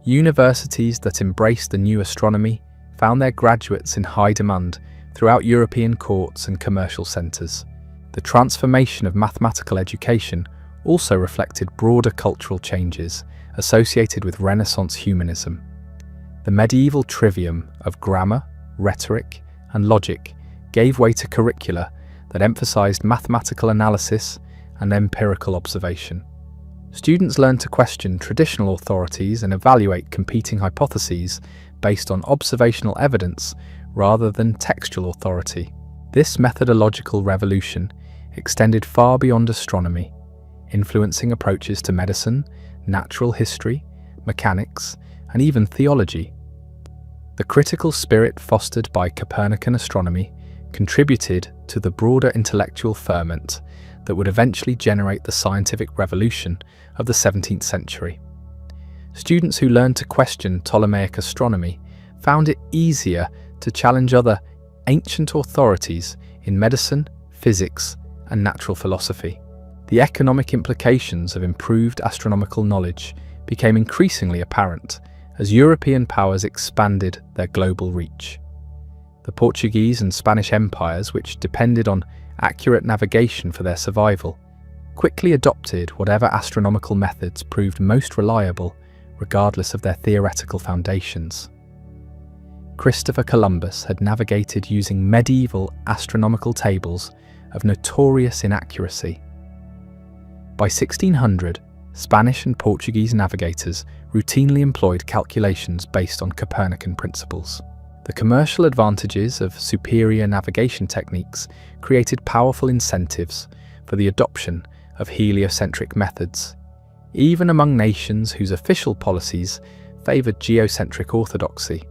Universities that embraced the new astronomy found their graduates in high demand throughout European courts and commercial centres. The transformation of mathematical education also reflected broader cultural changes associated with Renaissance humanism. The medieval trivium of grammar, rhetoric, and logic gave way to curricula that emphasized mathematical analysis and empirical observation. Students learned to question traditional authorities and evaluate competing hypotheses based on observational evidence rather than textual authority. This methodological revolution extended far beyond astronomy, influencing approaches to medicine, natural history, mechanics, and even theology. The critical spirit fostered by Copernican astronomy contributed to the broader intellectual ferment that would eventually generate the scientific revolution of the 17th century. Students who learned to question Ptolemaic astronomy found it easier to challenge other ancient authorities in medicine, physics, and natural philosophy. The economic implications of improved astronomical knowledge became increasingly apparent as European powers expanded their global reach. The Portuguese and Spanish empires, which depended on accurate navigation for their survival, quickly adopted whatever astronomical methods proved most reliable, regardless of their theoretical foundations. Christopher Columbus had navigated using medieval astronomical tables of notorious inaccuracy. By 1600, Spanish and Portuguese navigators routinely employed calculations based on Copernican principles. The commercial advantages of superior navigation techniques created powerful incentives for the adoption of heliocentric methods, even among nations whose official policies favoured geocentric orthodoxy.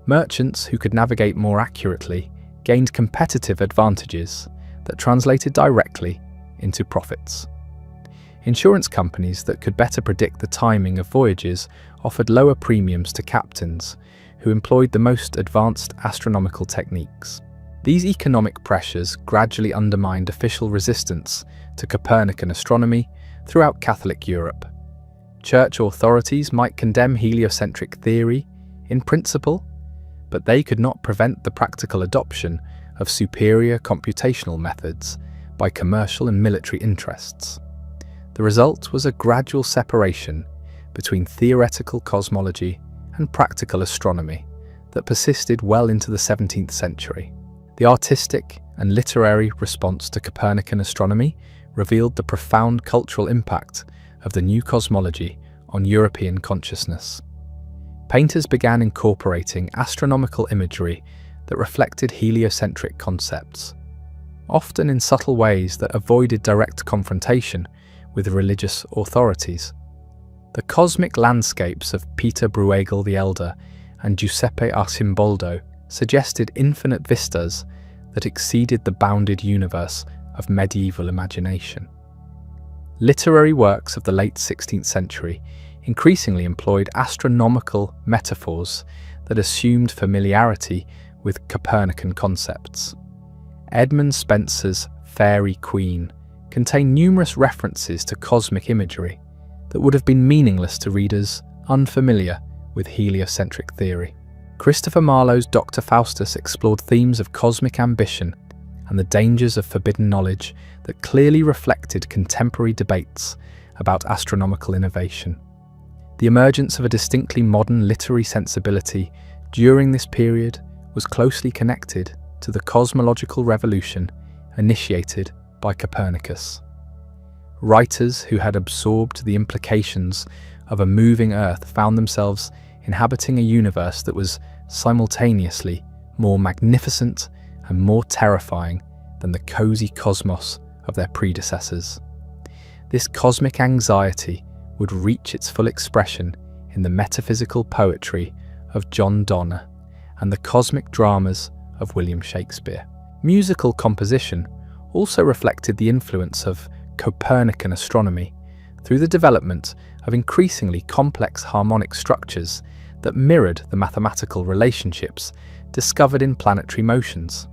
Merchants who could navigate more accurately gained competitive advantages that translated directly into profits. Insurance companies that could better predict the timing of voyages offered lower premiums to captains who employed the most advanced astronomical techniques. These economic pressures gradually undermined official resistance to Copernican astronomy throughout Catholic Europe. Church authorities might condemn heliocentric theory in principle, but they could not prevent the practical adoption of superior computational methods by commercial and military interests. The result was a gradual separation between theoretical cosmology and practical astronomy that persisted well into the 17th century. The artistic and literary response to Copernican astronomy revealed the profound cultural impact of the new cosmology on European consciousness. Painters began incorporating astronomical imagery that reflected heliocentric concepts, often in subtle ways that avoided direct confrontation with religious authorities. The cosmic landscapes of Peter Bruegel the Elder and Giuseppe Arcimboldo suggested infinite vistas that exceeded the bounded universe of medieval imagination. Literary works of the late 16th century increasingly employed astronomical metaphors that assumed familiarity with Copernican concepts. Edmund Spenser's Fairy Queen contained numerous references to cosmic imagery that would have been meaningless to readers unfamiliar with heliocentric theory. Christopher Marlowe's Dr. Faustus explored themes of cosmic ambition and the dangers of forbidden knowledge that clearly reflected contemporary debates about astronomical innovation. The emergence of a distinctly modern literary sensibility during this period was closely connected to the cosmological revolution initiated by Copernicus. Writers who had absorbed the implications of a moving Earth found themselves inhabiting a universe that was simultaneously more magnificent and more terrifying than the cozy cosmos of their predecessors. This cosmic anxiety would reach its full expression in the metaphysical poetry of John Donne and the cosmic dramas of William Shakespeare. Musical composition also reflected the influence of Copernican astronomy through the development of increasingly complex harmonic structures that mirrored the mathematical relationships discovered in planetary motions.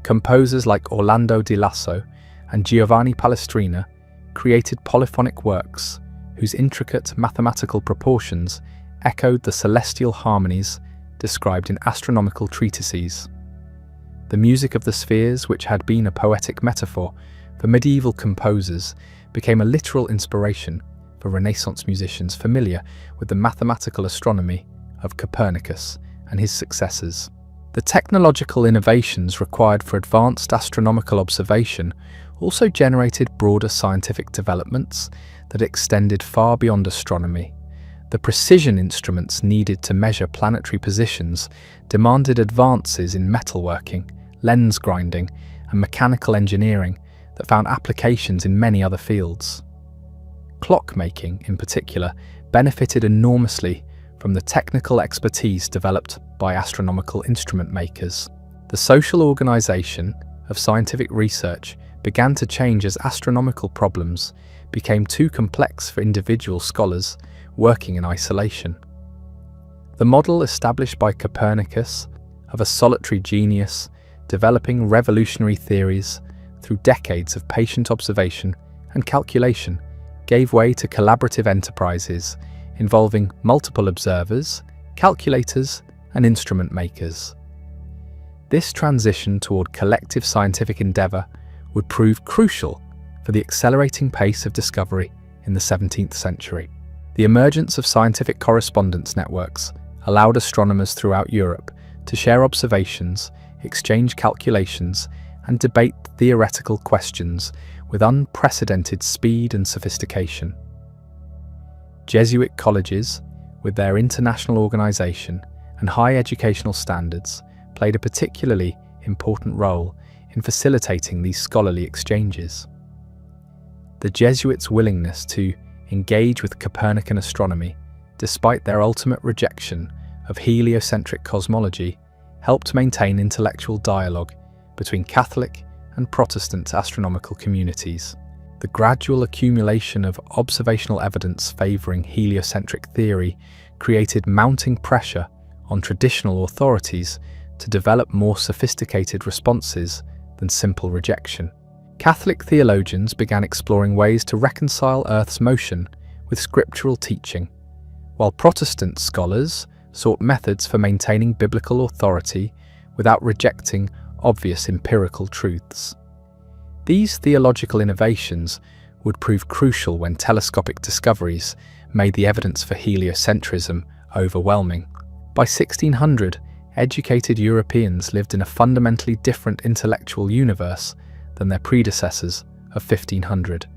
Composers like Orlando di Lasso and Giovanni Palestrina created polyphonic works whose intricate mathematical proportions echoed the celestial harmonies described in astronomical treatises. The music of the spheres, which had been a poetic metaphor for medieval composers, became a literal inspiration for Renaissance musicians familiar with the mathematical astronomy of Copernicus and his successors. The technological innovations required for advanced astronomical observation also generated broader scientific developments that extended far beyond astronomy. The precision instruments needed to measure planetary positions demanded advances in metalworking, lens grinding, and mechanical engineering that found applications in many other fields. Clockmaking, in particular, benefited enormously from the technical expertise developed by astronomical instrument makers. The social organization of scientific research began to change as astronomical problems became too complex for individual scholars working in isolation. The model established by Copernicus of a solitary genius developing revolutionary theories through decades of patient observation and calculation gave way to collaborative enterprises involving multiple observers, calculators, and instrument makers. This transition toward collective scientific endeavor would prove crucial for the accelerating pace of discovery in the 17th century. The emergence of scientific correspondence networks allowed astronomers throughout Europe to share observations, exchange calculations, and debate theoretical questions with unprecedented speed and sophistication. Jesuit colleges, with their international organization and high educational standards, played a particularly important role in facilitating these scholarly exchanges. The Jesuits' willingness to engage with Copernican astronomy, despite their ultimate rejection of heliocentric cosmology, helped maintain intellectual dialogue between Catholic and Protestant astronomical communities. The gradual accumulation of observational evidence favoring heliocentric theory created mounting pressure on traditional authorities to develop more sophisticated responses than simple rejection. Catholic theologians began exploring ways to reconcile Earth's motion with scriptural teaching, while Protestant scholars sought methods for maintaining biblical authority without rejecting obvious empirical truths. These theological innovations would prove crucial when telescopic discoveries made the evidence for heliocentrism overwhelming. By 1600, educated Europeans lived in a fundamentally different intellectual universe than their predecessors of 1500.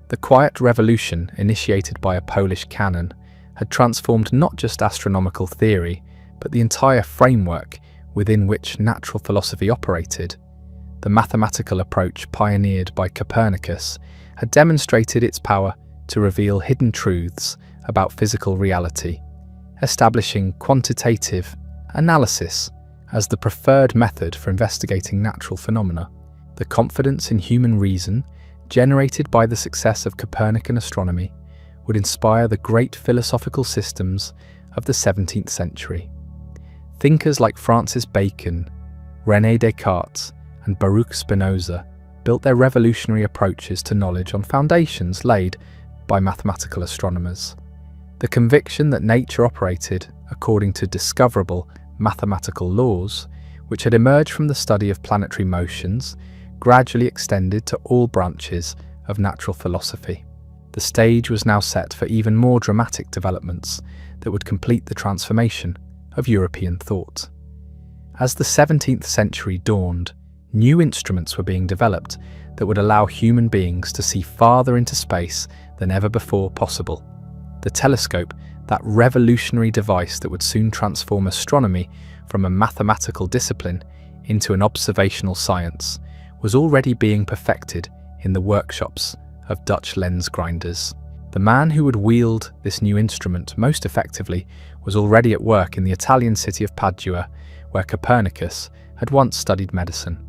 The Quiet Revolution, initiated by a Polish canon, had transformed not just astronomical theory, but the entire framework within which natural philosophy operated. The mathematical approach pioneered by Copernicus had demonstrated its power to reveal hidden truths about physical reality, establishing quantitative analysis as the preferred method for investigating natural phenomena. The confidence in human reason generated by the success of Copernican astronomy would inspire the great philosophical systems of the 17th century. Thinkers like Francis Bacon, René Descartes, and Baruch Spinoza built their revolutionary approaches to knowledge on foundations laid by mathematical astronomers. The conviction that nature operated according to discoverable mathematical laws which had emerged from the study of planetary motions, gradually extended to all branches of natural philosophy. The stage was now set for even more dramatic developments that would complete the transformation of European thought. As the 17th century dawned, new instruments were being developed that would allow human beings to see farther into space than ever before possible. The telescope, that revolutionary device that would soon transform astronomy from a mathematical discipline into an observational science, was already being perfected in the workshops of Dutch lens grinders. The man who would wield this new instrument most effectively was already at work in the Italian city of Padua, where Copernicus had once studied medicine.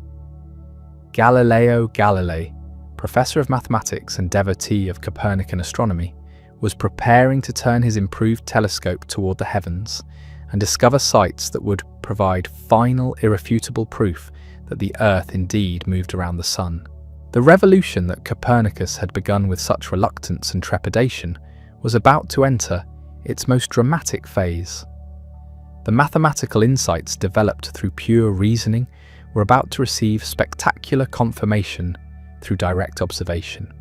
Galileo Galilei, professor of mathematics and devotee of Copernican astronomy, was preparing to turn his improved telescope toward the heavens and discover sights that would provide final, irrefutable proof that the Earth indeed moved around the Sun. The revolution that Copernicus had begun with such reluctance and trepidation was about to enter its most dramatic phase. The mathematical insights developed through pure reasoning were about to receive spectacular confirmation through direct observation.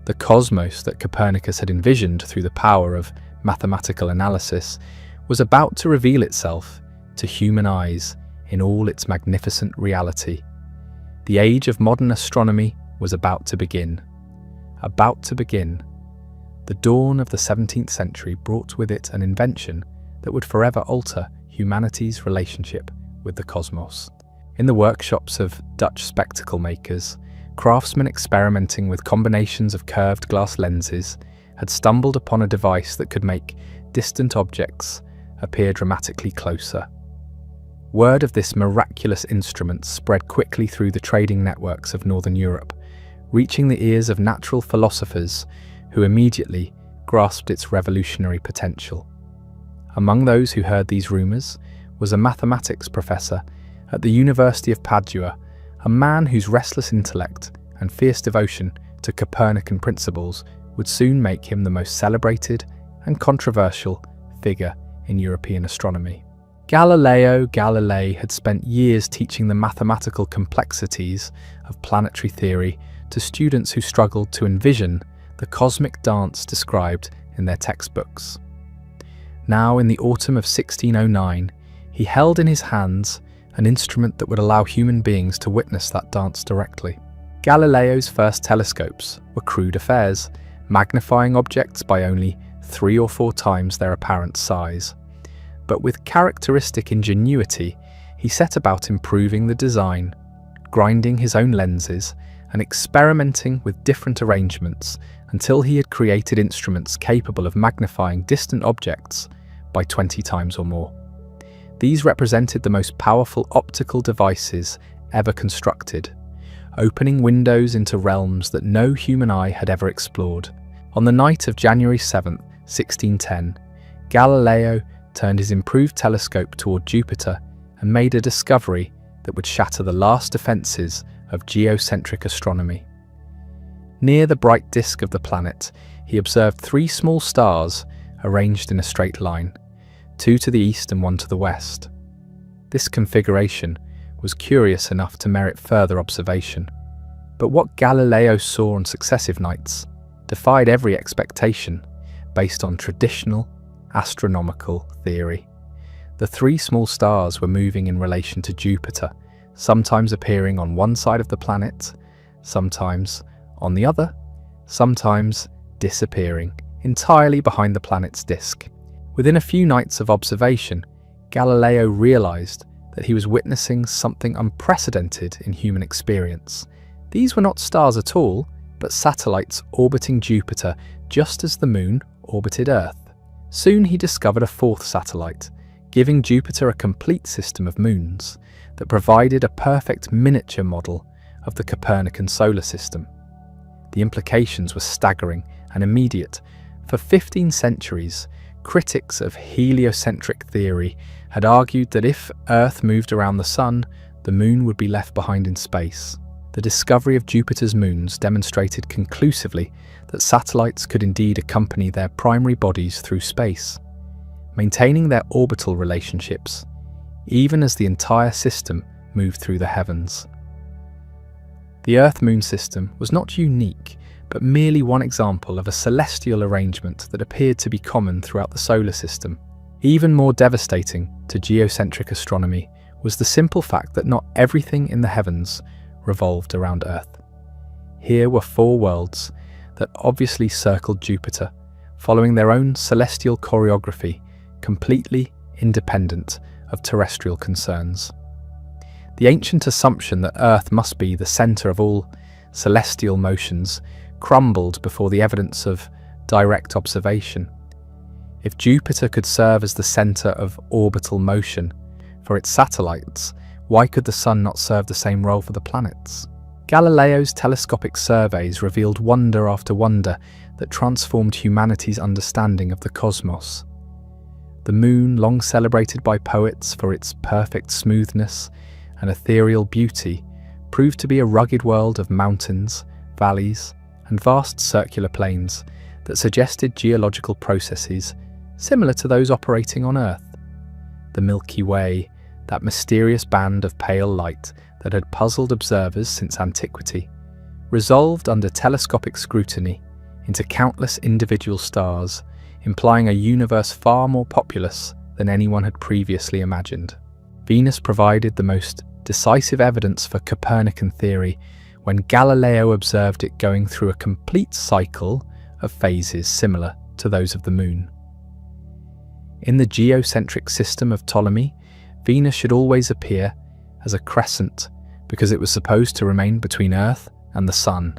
The cosmos that Copernicus had envisioned through the power of mathematical analysis was about to reveal itself to human eyes in all its magnificent reality. The age of modern astronomy was about to begin. About to begin. The dawn of the 17th century brought with it an invention that would forever alter humanity's relationship with the cosmos. In the workshops of Dutch spectacle makers, craftsmen experimenting with combinations of curved glass lenses had stumbled upon a device that could make distant objects appear dramatically closer. Word of this miraculous instrument spread quickly through the trading networks of Northern Europe, reaching the ears of natural philosophers who immediately grasped its revolutionary potential. Among those who heard these rumours was a mathematics professor at the University of Padua, a man whose restless intellect and fierce devotion to Copernican principles would soon make him the most celebrated and controversial figure in European astronomy. Galileo Galilei had spent years teaching the mathematical complexities of planetary theory to students who struggled to envision the cosmic dance described in their textbooks. Now, in the autumn of 1609, he held in his hands an instrument that would allow human beings to witness that dance directly. Galileo's first telescopes were crude affairs, magnifying objects by only 3 or 4 times their apparent size. But with characteristic ingenuity, he set about improving the design, grinding his own lenses and experimenting with different arrangements until he had created instruments capable of magnifying distant objects by 20 times or more. These represented the most powerful optical devices ever constructed, opening windows into realms that no human eye had ever explored. On the night of January 7, 1610, Galileo turned his improved telescope toward Jupiter and made a discovery that would shatter the last defences of geocentric astronomy. Near the bright disk of the planet, he observed 3 small stars arranged in a straight line, 2 to the east and 1 to the west. This configuration was curious enough to merit further observation, but what Galileo saw on successive nights defied every expectation based on traditional astronomical theory. The 3 small stars were moving in relation to Jupiter, sometimes appearing on one side of the planet, sometimes on the other, sometimes disappearing entirely behind the planet's disk. Within a few nights of observation, Galileo realized that he was witnessing something unprecedented in human experience. These were not stars at all, but satellites orbiting Jupiter just as the Moon orbited Earth. Soon he discovered a 4th satellite, giving Jupiter a complete system of moons that provided a perfect miniature model of the Copernican solar system. The implications were staggering and immediate. For 15 centuries, critics of heliocentric theory had argued that if Earth moved around the Sun, the Moon would be left behind in space. The discovery of Jupiter's moons demonstrated conclusively that satellites could indeed accompany their primary bodies through space, maintaining their orbital relationships, even as the entire system moved through the heavens. The Earth-Moon system was not unique, but merely one example of a celestial arrangement that appeared to be common throughout the solar system. Even more devastating to geocentric astronomy was the simple fact that not everything in the heavens revolved around Earth. Here were 4 worlds that obviously circled Jupiter, following their own celestial choreography, completely independent of terrestrial concerns. The ancient assumption that Earth must be the centre of all celestial motions crumbled before the evidence of direct observation. If Jupiter could serve as the centre of orbital motion for its satellites, why could the Sun not serve the same role for the planets? Galileo's telescopic surveys revealed wonder after wonder that transformed humanity's understanding of the cosmos. The Moon, long celebrated by poets for its perfect smoothness and ethereal beauty, proved to be a rugged world of mountains, valleys, and vast circular plains that suggested geological processes similar to those operating on Earth. The Milky Way, that mysterious band of pale light that had puzzled observers since antiquity, resolved under telescopic scrutiny into countless individual stars, implying a universe far more populous than anyone had previously imagined. Venus provided the most decisive evidence for Copernican theory when Galileo observed it going through a complete cycle of phases similar to those of the Moon. In the geocentric system of Ptolemy, Venus should always appear as a crescent because it was supposed to remain between Earth and the Sun.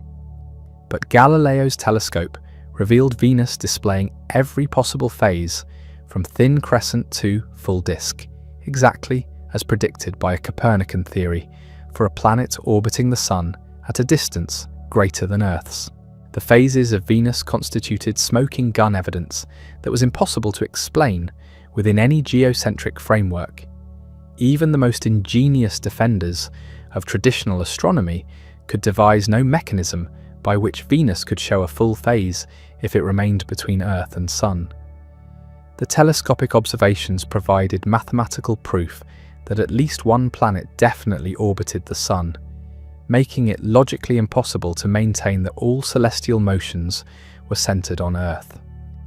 But Galileo's telescope revealed Venus displaying every possible phase, from thin crescent to full disk, exactly as predicted by a Copernican theory for a planet orbiting the Sun at a distance greater than Earth's. The phases of Venus constituted smoking gun evidence that was impossible to explain within any geocentric framework. Even the most ingenious defenders of traditional astronomy could devise no mechanism by which Venus could show a full phase if it remained between Earth and Sun. The telescopic observations provided mathematical proof that at least one planet definitely orbited the Sun, making it logically impossible to maintain that all celestial motions were centered on Earth.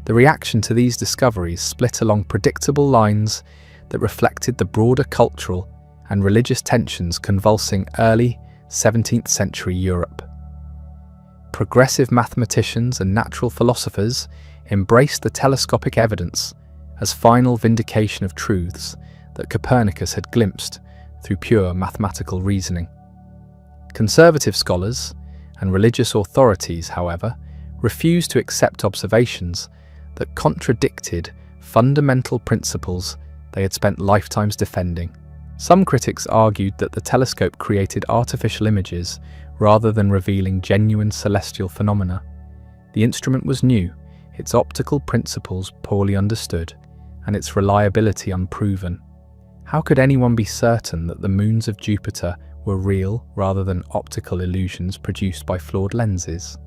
The reaction to these discoveries split along predictable lines that reflected the broader cultural and religious tensions convulsing early 17th century Europe. Progressive mathematicians and natural philosophers embraced the telescopic evidence as final vindication of truths that Copernicus had glimpsed through pure mathematical reasoning. Conservative scholars and religious authorities, however, refused to accept observations that contradicted fundamental principles they had spent lifetimes defending. Some critics argued that the telescope created artificial images rather than revealing genuine celestial phenomena. The instrument was new, its optical principles poorly understood, and its reliability unproven. How could anyone be certain that the moons of Jupiter were real rather than optical illusions produced by flawed lenses?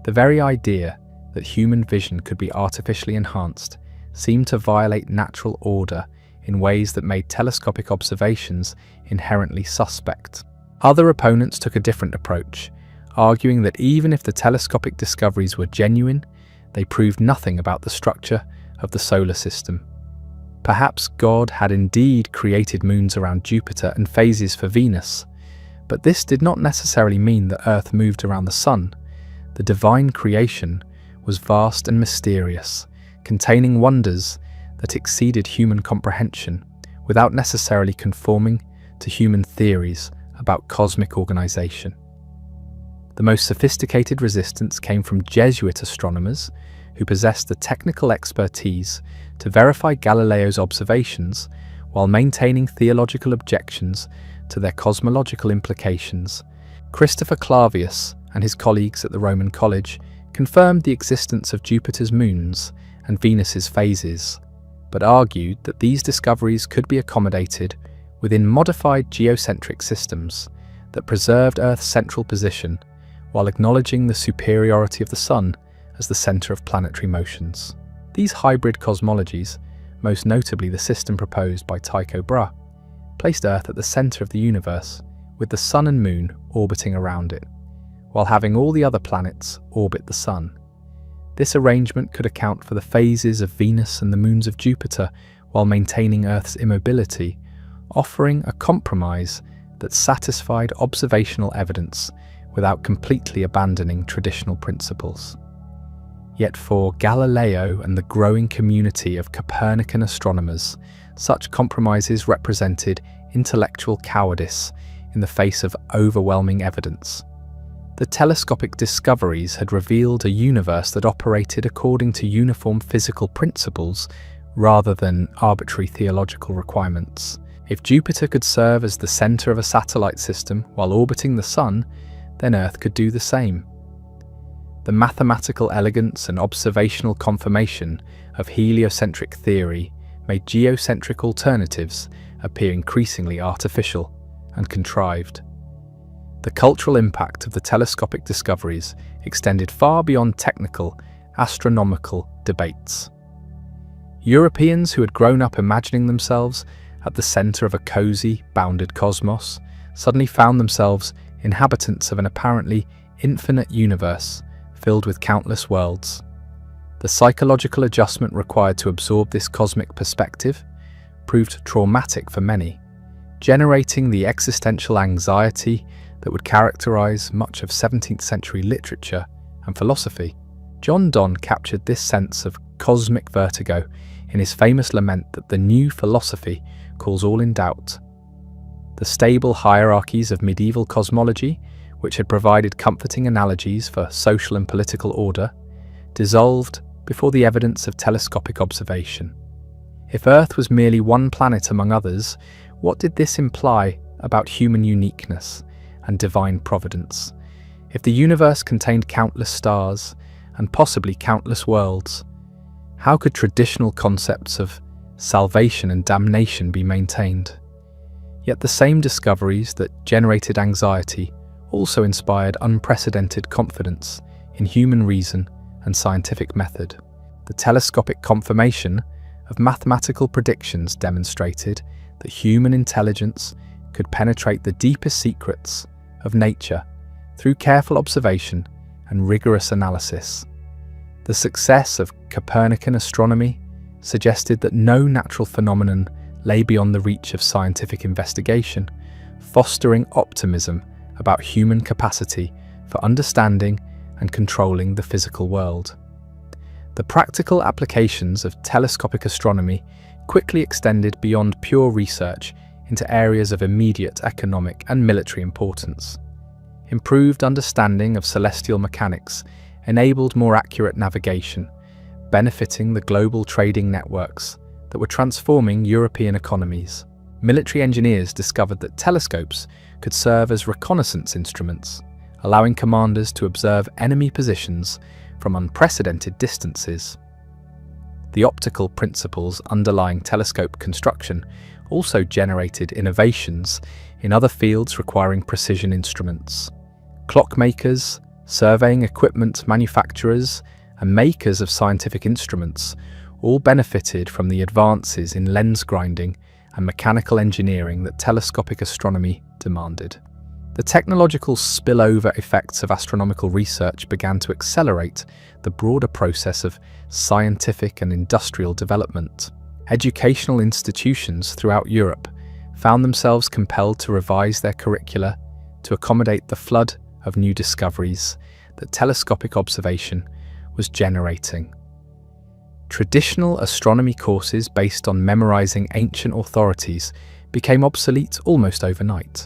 The very idea that human vision could be artificially enhanced seemed to violate natural order in ways that made telescopic observations inherently suspect. Other opponents took a different approach, arguing that even if the telescopic discoveries were genuine, they proved nothing about the structure of the solar system. Perhaps God had indeed created moons around Jupiter and phases for Venus, but this did not necessarily mean that Earth moved around the Sun. The divine creation was vast and mysterious, containing wonders that exceeded human comprehension without necessarily conforming to human theories about cosmic organization. The most sophisticated resistance came from Jesuit astronomers who possessed the technical expertise to verify Galileo's observations while maintaining theological objections to their cosmological implications. Christopher Clavius and his colleagues at the Roman College confirmed the existence of Jupiter's moons and Venus's phases, but argued that these discoveries could be accommodated within modified geocentric systems that preserved Earth's central position while acknowledging the superiority of the Sun as the center of planetary motions. These hybrid cosmologies most notably the system proposed by Tycho Brahe, placed Earth at the centre of the universe, with the Sun and Moon orbiting around it, while having all the other planets orbit the Sun. This arrangement could account for the phases of Venus and the moons of Jupiter while maintaining Earth's immobility, offering a compromise that satisfied observational evidence without completely abandoning traditional principles. Yet for Galileo and the growing community of Copernican astronomers, such compromises represented intellectual cowardice in the face of overwhelming evidence. The telescopic discoveries had revealed a universe that operated according to uniform physical principles rather than arbitrary theological requirements. If Jupiter could serve as the center of a satellite system while orbiting the Sun, then Earth could do the same. The mathematical elegance and observational confirmation of heliocentric theory made geocentric alternatives appear increasingly artificial and contrived. The cultural impact of the telescopic discoveries extended far beyond technical, astronomical debates. Europeans who had grown up imagining themselves at the center of a cozy, bounded cosmos suddenly found themselves inhabitants of an apparently infinite universe filled with countless worlds. The psychological adjustment required to absorb this cosmic perspective proved traumatic for many, generating the existential anxiety that would characterize much of 17th century literature and philosophy. John Donne captured this sense of cosmic vertigo in his famous lament that the new philosophy calls all in doubt. The stable hierarchies of medieval cosmology, which had provided comforting analogies for social and political order, dissolved before the evidence of telescopic observation. If Earth was merely one planet among others, what did this imply about human uniqueness and divine providence? If the universe contained countless stars and possibly countless worlds, how could traditional concepts of salvation and damnation be maintained? Yet the same discoveries that generated anxiety also inspired unprecedented confidence in human reason and scientific method. The telescopic confirmation of mathematical predictions demonstrated that human intelligence could penetrate the deepest secrets of nature through careful observation and rigorous analysis. The success of Copernican astronomy suggested that no natural phenomenon lay beyond the reach of scientific investigation, fostering optimism about human capacity for understanding and controlling the physical world. The practical applications of telescopic astronomy quickly extended beyond pure research into areas of immediate economic and military importance. Improved understanding of celestial mechanics enabled more accurate navigation, benefiting the global trading networks that were transforming European economies. Military engineers discovered that telescopes could serve as reconnaissance instruments, allowing commanders to observe enemy positions from unprecedented distances. The optical principles underlying telescope construction also generated innovations in other fields requiring precision instruments. Clockmakers, surveying equipment manufacturers, and makers of scientific instruments all benefited from the advances in lens grinding and mechanical engineering that telescopic astronomy demanded. The technological spillover effects of astronomical research began to accelerate the broader process of scientific and industrial development. Educational institutions throughout Europe found themselves compelled to revise their curricula to accommodate the flood of new discoveries that telescopic observation was generating. Traditional astronomy courses based on memorizing ancient authorities became obsolete almost overnight.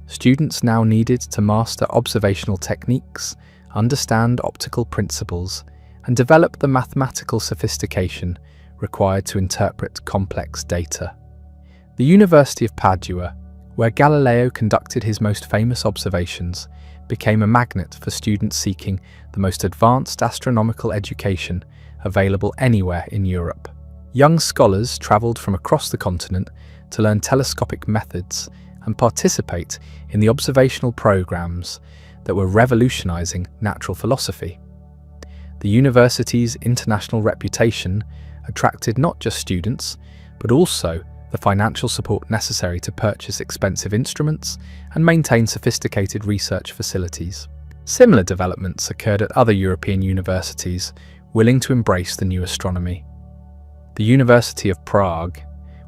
Students now needed to master observational techniques, understand optical principles, and develop the mathematical sophistication required to interpret complex data. The University of Padua, where Galileo conducted his most famous observations, became a magnet for students seeking the most advanced astronomical education available anywhere in Europe. Young scholars travelled from across the continent to learn telescopic methods and participate in the observational programs that were revolutionizing natural philosophy. The university's international reputation attracted not just students, but also the financial support necessary to purchase expensive instruments and maintain sophisticated research facilities. Similar developments occurred at other European universities willing to embrace the new astronomy. The University of Prague,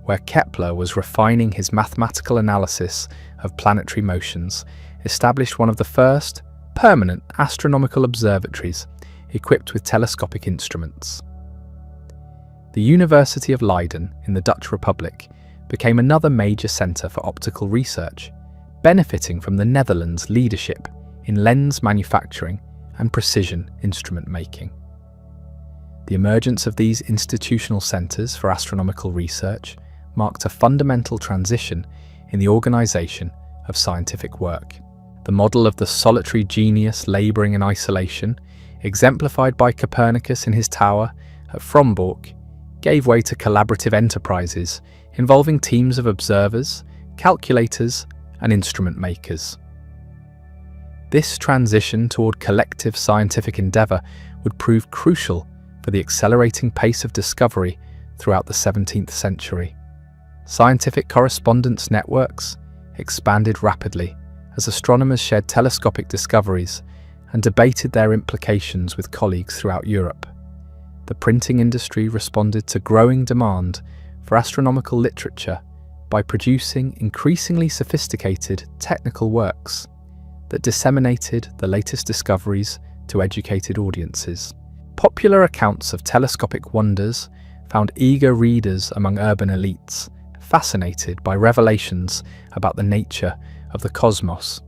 where Kepler was refining his mathematical analysis of planetary motions, established one of the first permanent astronomical observatories equipped with telescopic instruments. The University of Leiden in the Dutch Republic became another major centre for optical research, benefiting from the Netherlands' leadership in lens manufacturing and precision instrument making. The emergence of these institutional centres for astronomical research marked a fundamental transition in the organisation of scientific work. The model of the solitary genius labouring in isolation, exemplified by Copernicus in his tower at Frombork, gave way to collaborative enterprises involving teams of observers, calculators, and instrument makers. This transition toward collective scientific endeavour would prove crucial for the accelerating pace of discovery throughout the 17th century. Scientific correspondence networks expanded rapidly as astronomers shared telescopic discoveries and debated their implications with colleagues throughout Europe. The printing industry responded to growing demand for astronomical literature by producing increasingly sophisticated technical works that disseminated the latest discoveries to educated audiences. Popular accounts of telescopic wonders found eager readers among urban elites, fascinated by revelations about the nature of the cosmos.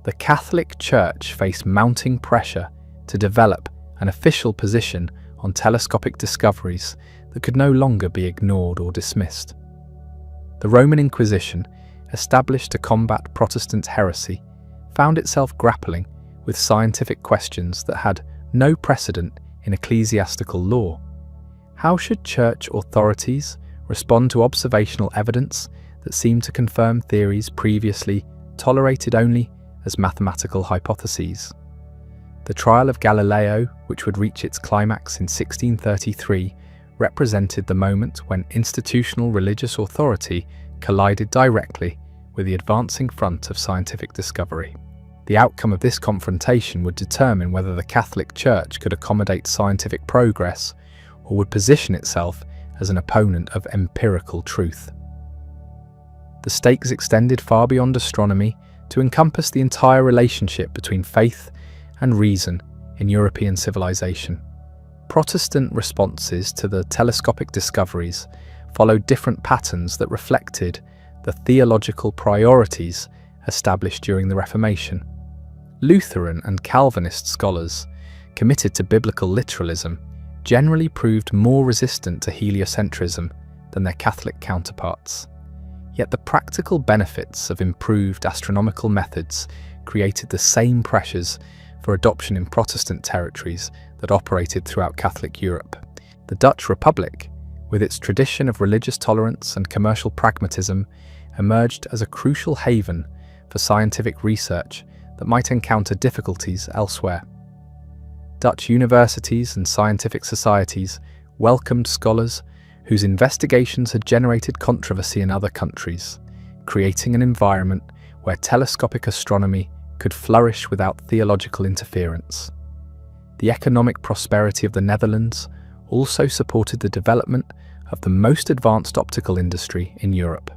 The Catholic Church faced mounting pressure to develop an official position on telescopic discoveries that could no longer be ignored or dismissed. The Roman Inquisition, established to combat Protestant heresy, found itself grappling with scientific questions that had no precedent in ecclesiastical law. How should church authorities respond to observational evidence that seemed to confirm theories previously tolerated only as mathematical hypotheses? The trial of Galileo, which would reach its climax in 1633, represented the moment when institutional religious authority collided directly with the advancing front of scientific discovery. The outcome of this confrontation would determine whether the Catholic Church could accommodate scientific progress or would position itself as an opponent of empirical truth. The stakes extended far beyond astronomy to encompass the entire relationship between faith and reason in European civilization. Protestant responses to the telescopic discoveries followed different patterns that reflected the theological priorities established during the Reformation. Lutheran and Calvinist scholars, committed to biblical literalism, generally proved more resistant to heliocentrism than their Catholic counterparts. Yet the practical benefits of improved astronomical methods created the same pressures for adoption in Protestant territories that operated throughout Catholic Europe. The Dutch Republic, with its tradition of religious tolerance and commercial pragmatism, emerged as a crucial haven for scientific research that might encounter difficulties elsewhere. Dutch universities and scientific societies welcomed scholars whose investigations had generated controversy in other countries, creating an environment where telescopic astronomy could flourish without theological interference. The economic prosperity of the Netherlands also supported the development of the most advanced optical industry in Europe.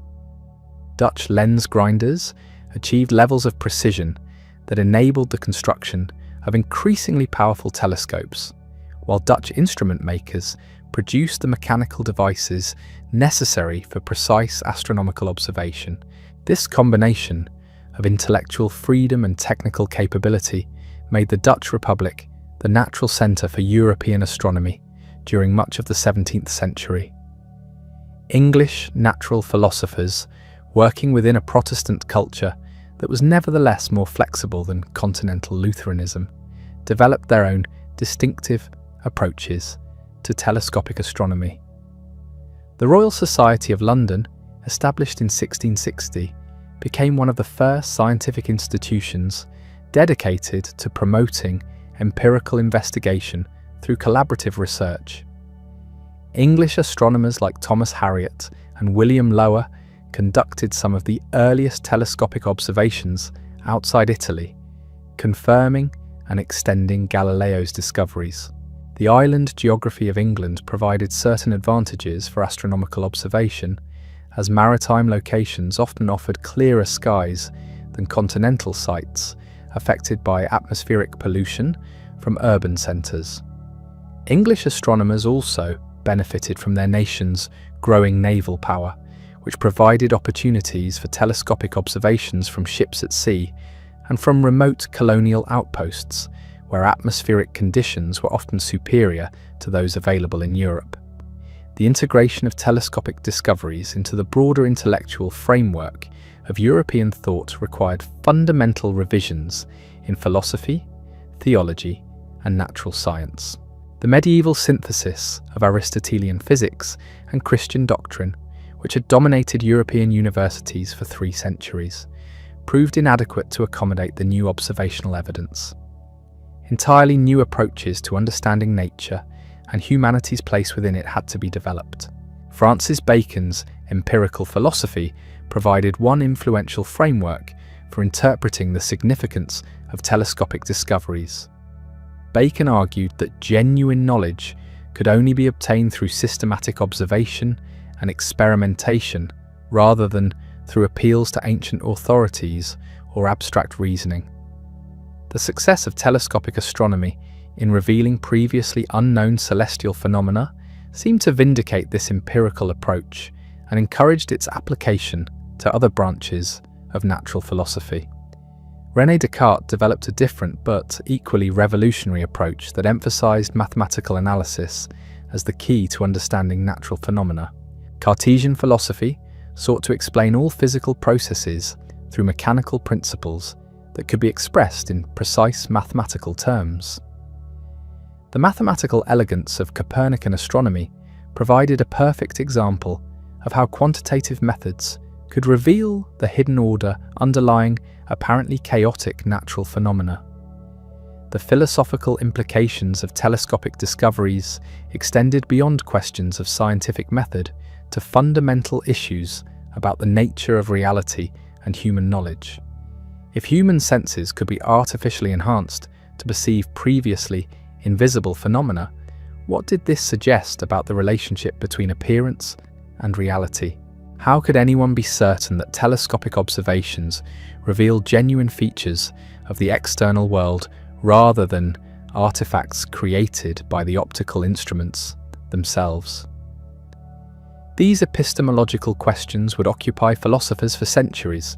Dutch lens grinders achieved levels of precision that enabled the construction of increasingly powerful telescopes, while Dutch instrument makers produced the mechanical devices necessary for precise astronomical observation. This combination of intellectual freedom and technical capability made the Dutch Republic the natural centre for European astronomy during much of the 17th century. English natural philosophers, working within a Protestant culture that was nevertheless more flexible than continental Lutheranism, developed their own distinctive approaches to telescopic astronomy. The Royal Society of London, established in 1660, became one of the first scientific institutions dedicated to promoting empirical investigation through collaborative research. English astronomers like Thomas Harriot and William Lower conducted some of the earliest telescopic observations outside Italy, confirming and extending Galileo's discoveries. The island geography of England provided certain advantages for astronomical observation, as maritime locations often offered clearer skies than continental sites affected by atmospheric pollution from urban centres. English astronomers also benefited from their nation's growing naval power, which provided opportunities for telescopic observations from ships at sea and from remote colonial outposts, where atmospheric conditions were often superior to those available in Europe. The integration of telescopic discoveries into the broader intellectual framework of European thought required fundamental revisions in philosophy, theology, and natural science. The medieval synthesis of Aristotelian physics and Christian doctrine, which had dominated European universities for 3 centuries, proved inadequate to accommodate the new observational evidence. Entirely new approaches to understanding nature and humanity's place within it had to be developed. Francis Bacon's empirical philosophy provided one influential framework for interpreting the significance of telescopic discoveries. Bacon argued that genuine knowledge could only be obtained through systematic observation and experimentation rather than through appeals to ancient authorities or abstract reasoning. The success of telescopic astronomy in revealing previously unknown celestial phenomena seemed to vindicate this empirical approach and encouraged its application to other branches of natural philosophy. René Descartes developed a different but equally revolutionary approach that emphasized mathematical analysis as the key to understanding natural phenomena. Cartesian philosophy sought to explain all physical processes through mechanical principles that could be expressed in precise mathematical terms. The mathematical elegance of Copernican astronomy provided a perfect example of how quantitative methods could reveal the hidden order underlying apparently chaotic natural phenomena. The philosophical implications of telescopic discoveries extended beyond questions of scientific method to fundamental issues about the nature of reality and human knowledge. If human senses could be artificially enhanced to perceive previously invisible phenomena, what did this suggest about the relationship between appearance and reality? How could anyone be certain that telescopic observations reveal genuine features of the external world rather than artifacts created by the optical instruments themselves? These epistemological questions would occupy philosophers for centuries,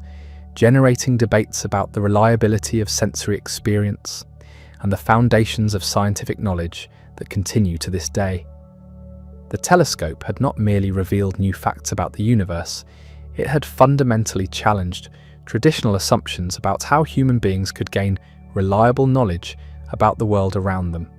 generating debates about the reliability of sensory experience and the foundations of scientific knowledge that continue to this day. The telescope had not merely revealed new facts about the universe, it had fundamentally challenged traditional assumptions about how human beings could gain reliable knowledge about the world around them.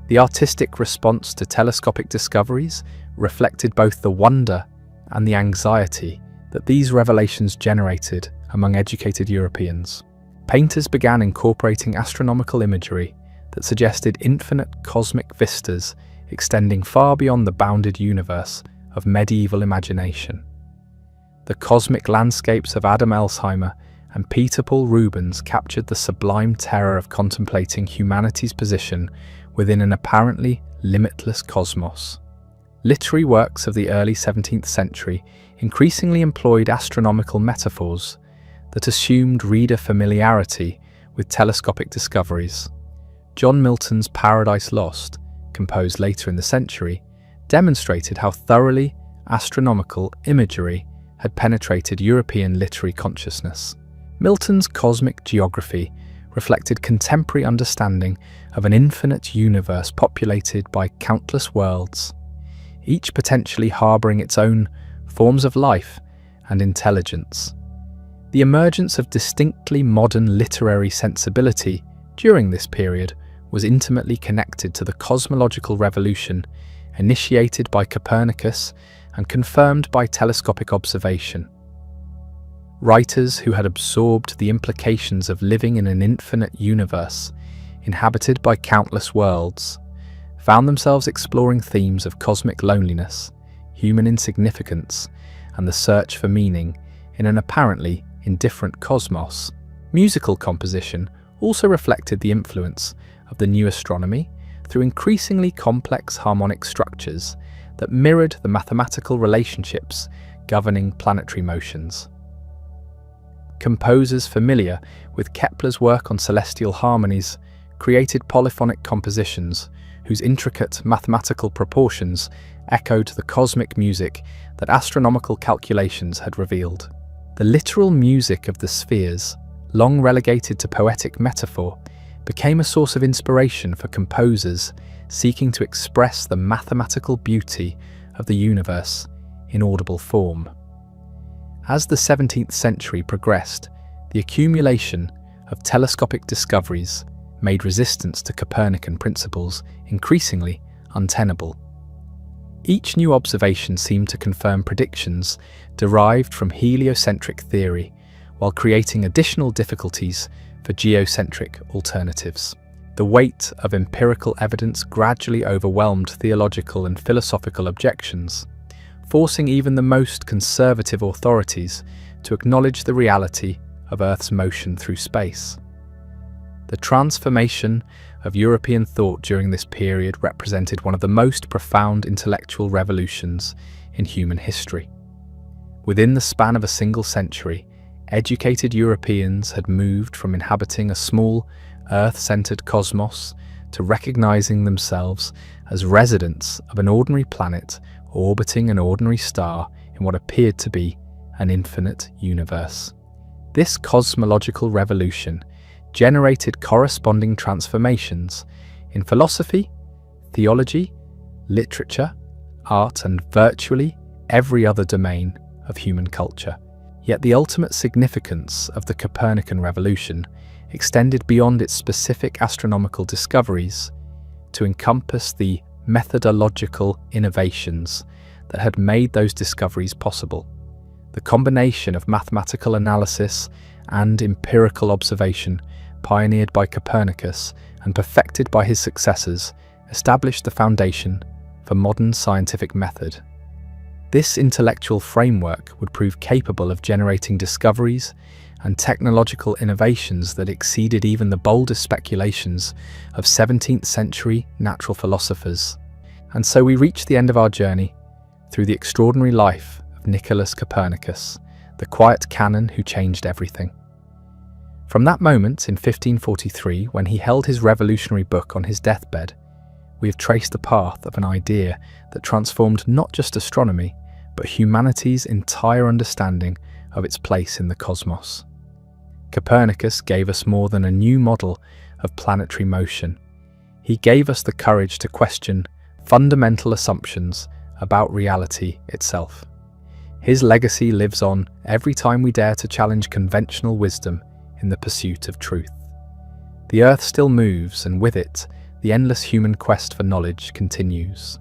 The artistic response to telescopic discoveries reflected both the wonder and the anxiety that these revelations generated among educated Europeans. Painters began incorporating astronomical imagery that suggested infinite cosmic vistas extending far beyond the bounded universe of medieval imagination. The cosmic landscapes of Adam Elsheimer and Peter Paul Rubens captured the sublime terror of contemplating humanity's position within an apparently limitless cosmos. Literary works of the early 17th century increasingly employed astronomical metaphors that assumed reader familiarity with telescopic discoveries. John Milton's Paradise Lost, composed later in the century, demonstrated how thoroughly astronomical imagery had penetrated European literary consciousness. Milton's cosmic geography reflected contemporary understanding of an infinite universe populated by countless worlds, each potentially harboring its own forms of life and intelligence. The emergence of distinctly modern literary sensibility during this period was intimately connected to the cosmological revolution initiated by Copernicus and confirmed by telescopic observation. Writers who had absorbed the implications of living in an infinite universe, inhabited by countless worlds, found themselves exploring themes of cosmic loneliness, human insignificance, and the search for meaning in an apparently indifferent cosmos. Musical composition also reflected the influence of the new astronomy through increasingly complex harmonic structures that mirrored the mathematical relationships governing planetary motions. Composers familiar with Kepler's work on celestial harmonies created polyphonic compositions whose intricate mathematical proportions echoed the cosmic music that astronomical calculations had revealed. The literal music of the spheres, long relegated to poetic metaphor, became a source of inspiration for composers seeking to express the mathematical beauty of the universe in audible form. As the 17th century progressed, the accumulation of telescopic discoveries made resistance to Copernican principles increasingly untenable. Each new observation seemed to confirm predictions derived from heliocentric theory, while creating additional difficulties for geocentric alternatives. The weight of empirical evidence gradually overwhelmed theological and philosophical objections, forcing even the most conservative authorities to acknowledge the reality of Earth's motion through space. The transformation of European thought during this period represented one of the most profound intellectual revolutions in human history. Within the span of a single century, educated Europeans had moved from inhabiting a small, Earth-centered cosmos to recognizing themselves as residents of an ordinary planet orbiting an ordinary star in what appeared to be an infinite universe. This cosmological revolution generated corresponding transformations in philosophy, theology, literature, art, and virtually every other domain of human culture. Yet the ultimate significance of the Copernican revolution extended beyond its specific astronomical discoveries to encompass the methodological innovations that had made those discoveries possible. The combination of mathematical analysis and empirical observation pioneered by Copernicus and perfected by his successors established the foundation for modern scientific method. This intellectual framework would prove capable of generating discoveries and technological innovations that exceeded even the boldest speculations of 17th century natural philosophers. And so we reach the end of our journey through the extraordinary life of Nicholas Copernicus, the quiet canon who changed everything. From that moment in 1543, when he held his revolutionary book on his deathbed, we have traced the path of an idea that transformed not just astronomy, but humanity's entire understanding of its place in the cosmos. Copernicus gave us more than a new model of planetary motion. He gave us the courage to question fundamental assumptions about reality itself. His legacy lives on every time we dare to challenge conventional wisdom in the pursuit of truth. The Earth still moves, and with it, the endless human quest for knowledge continues.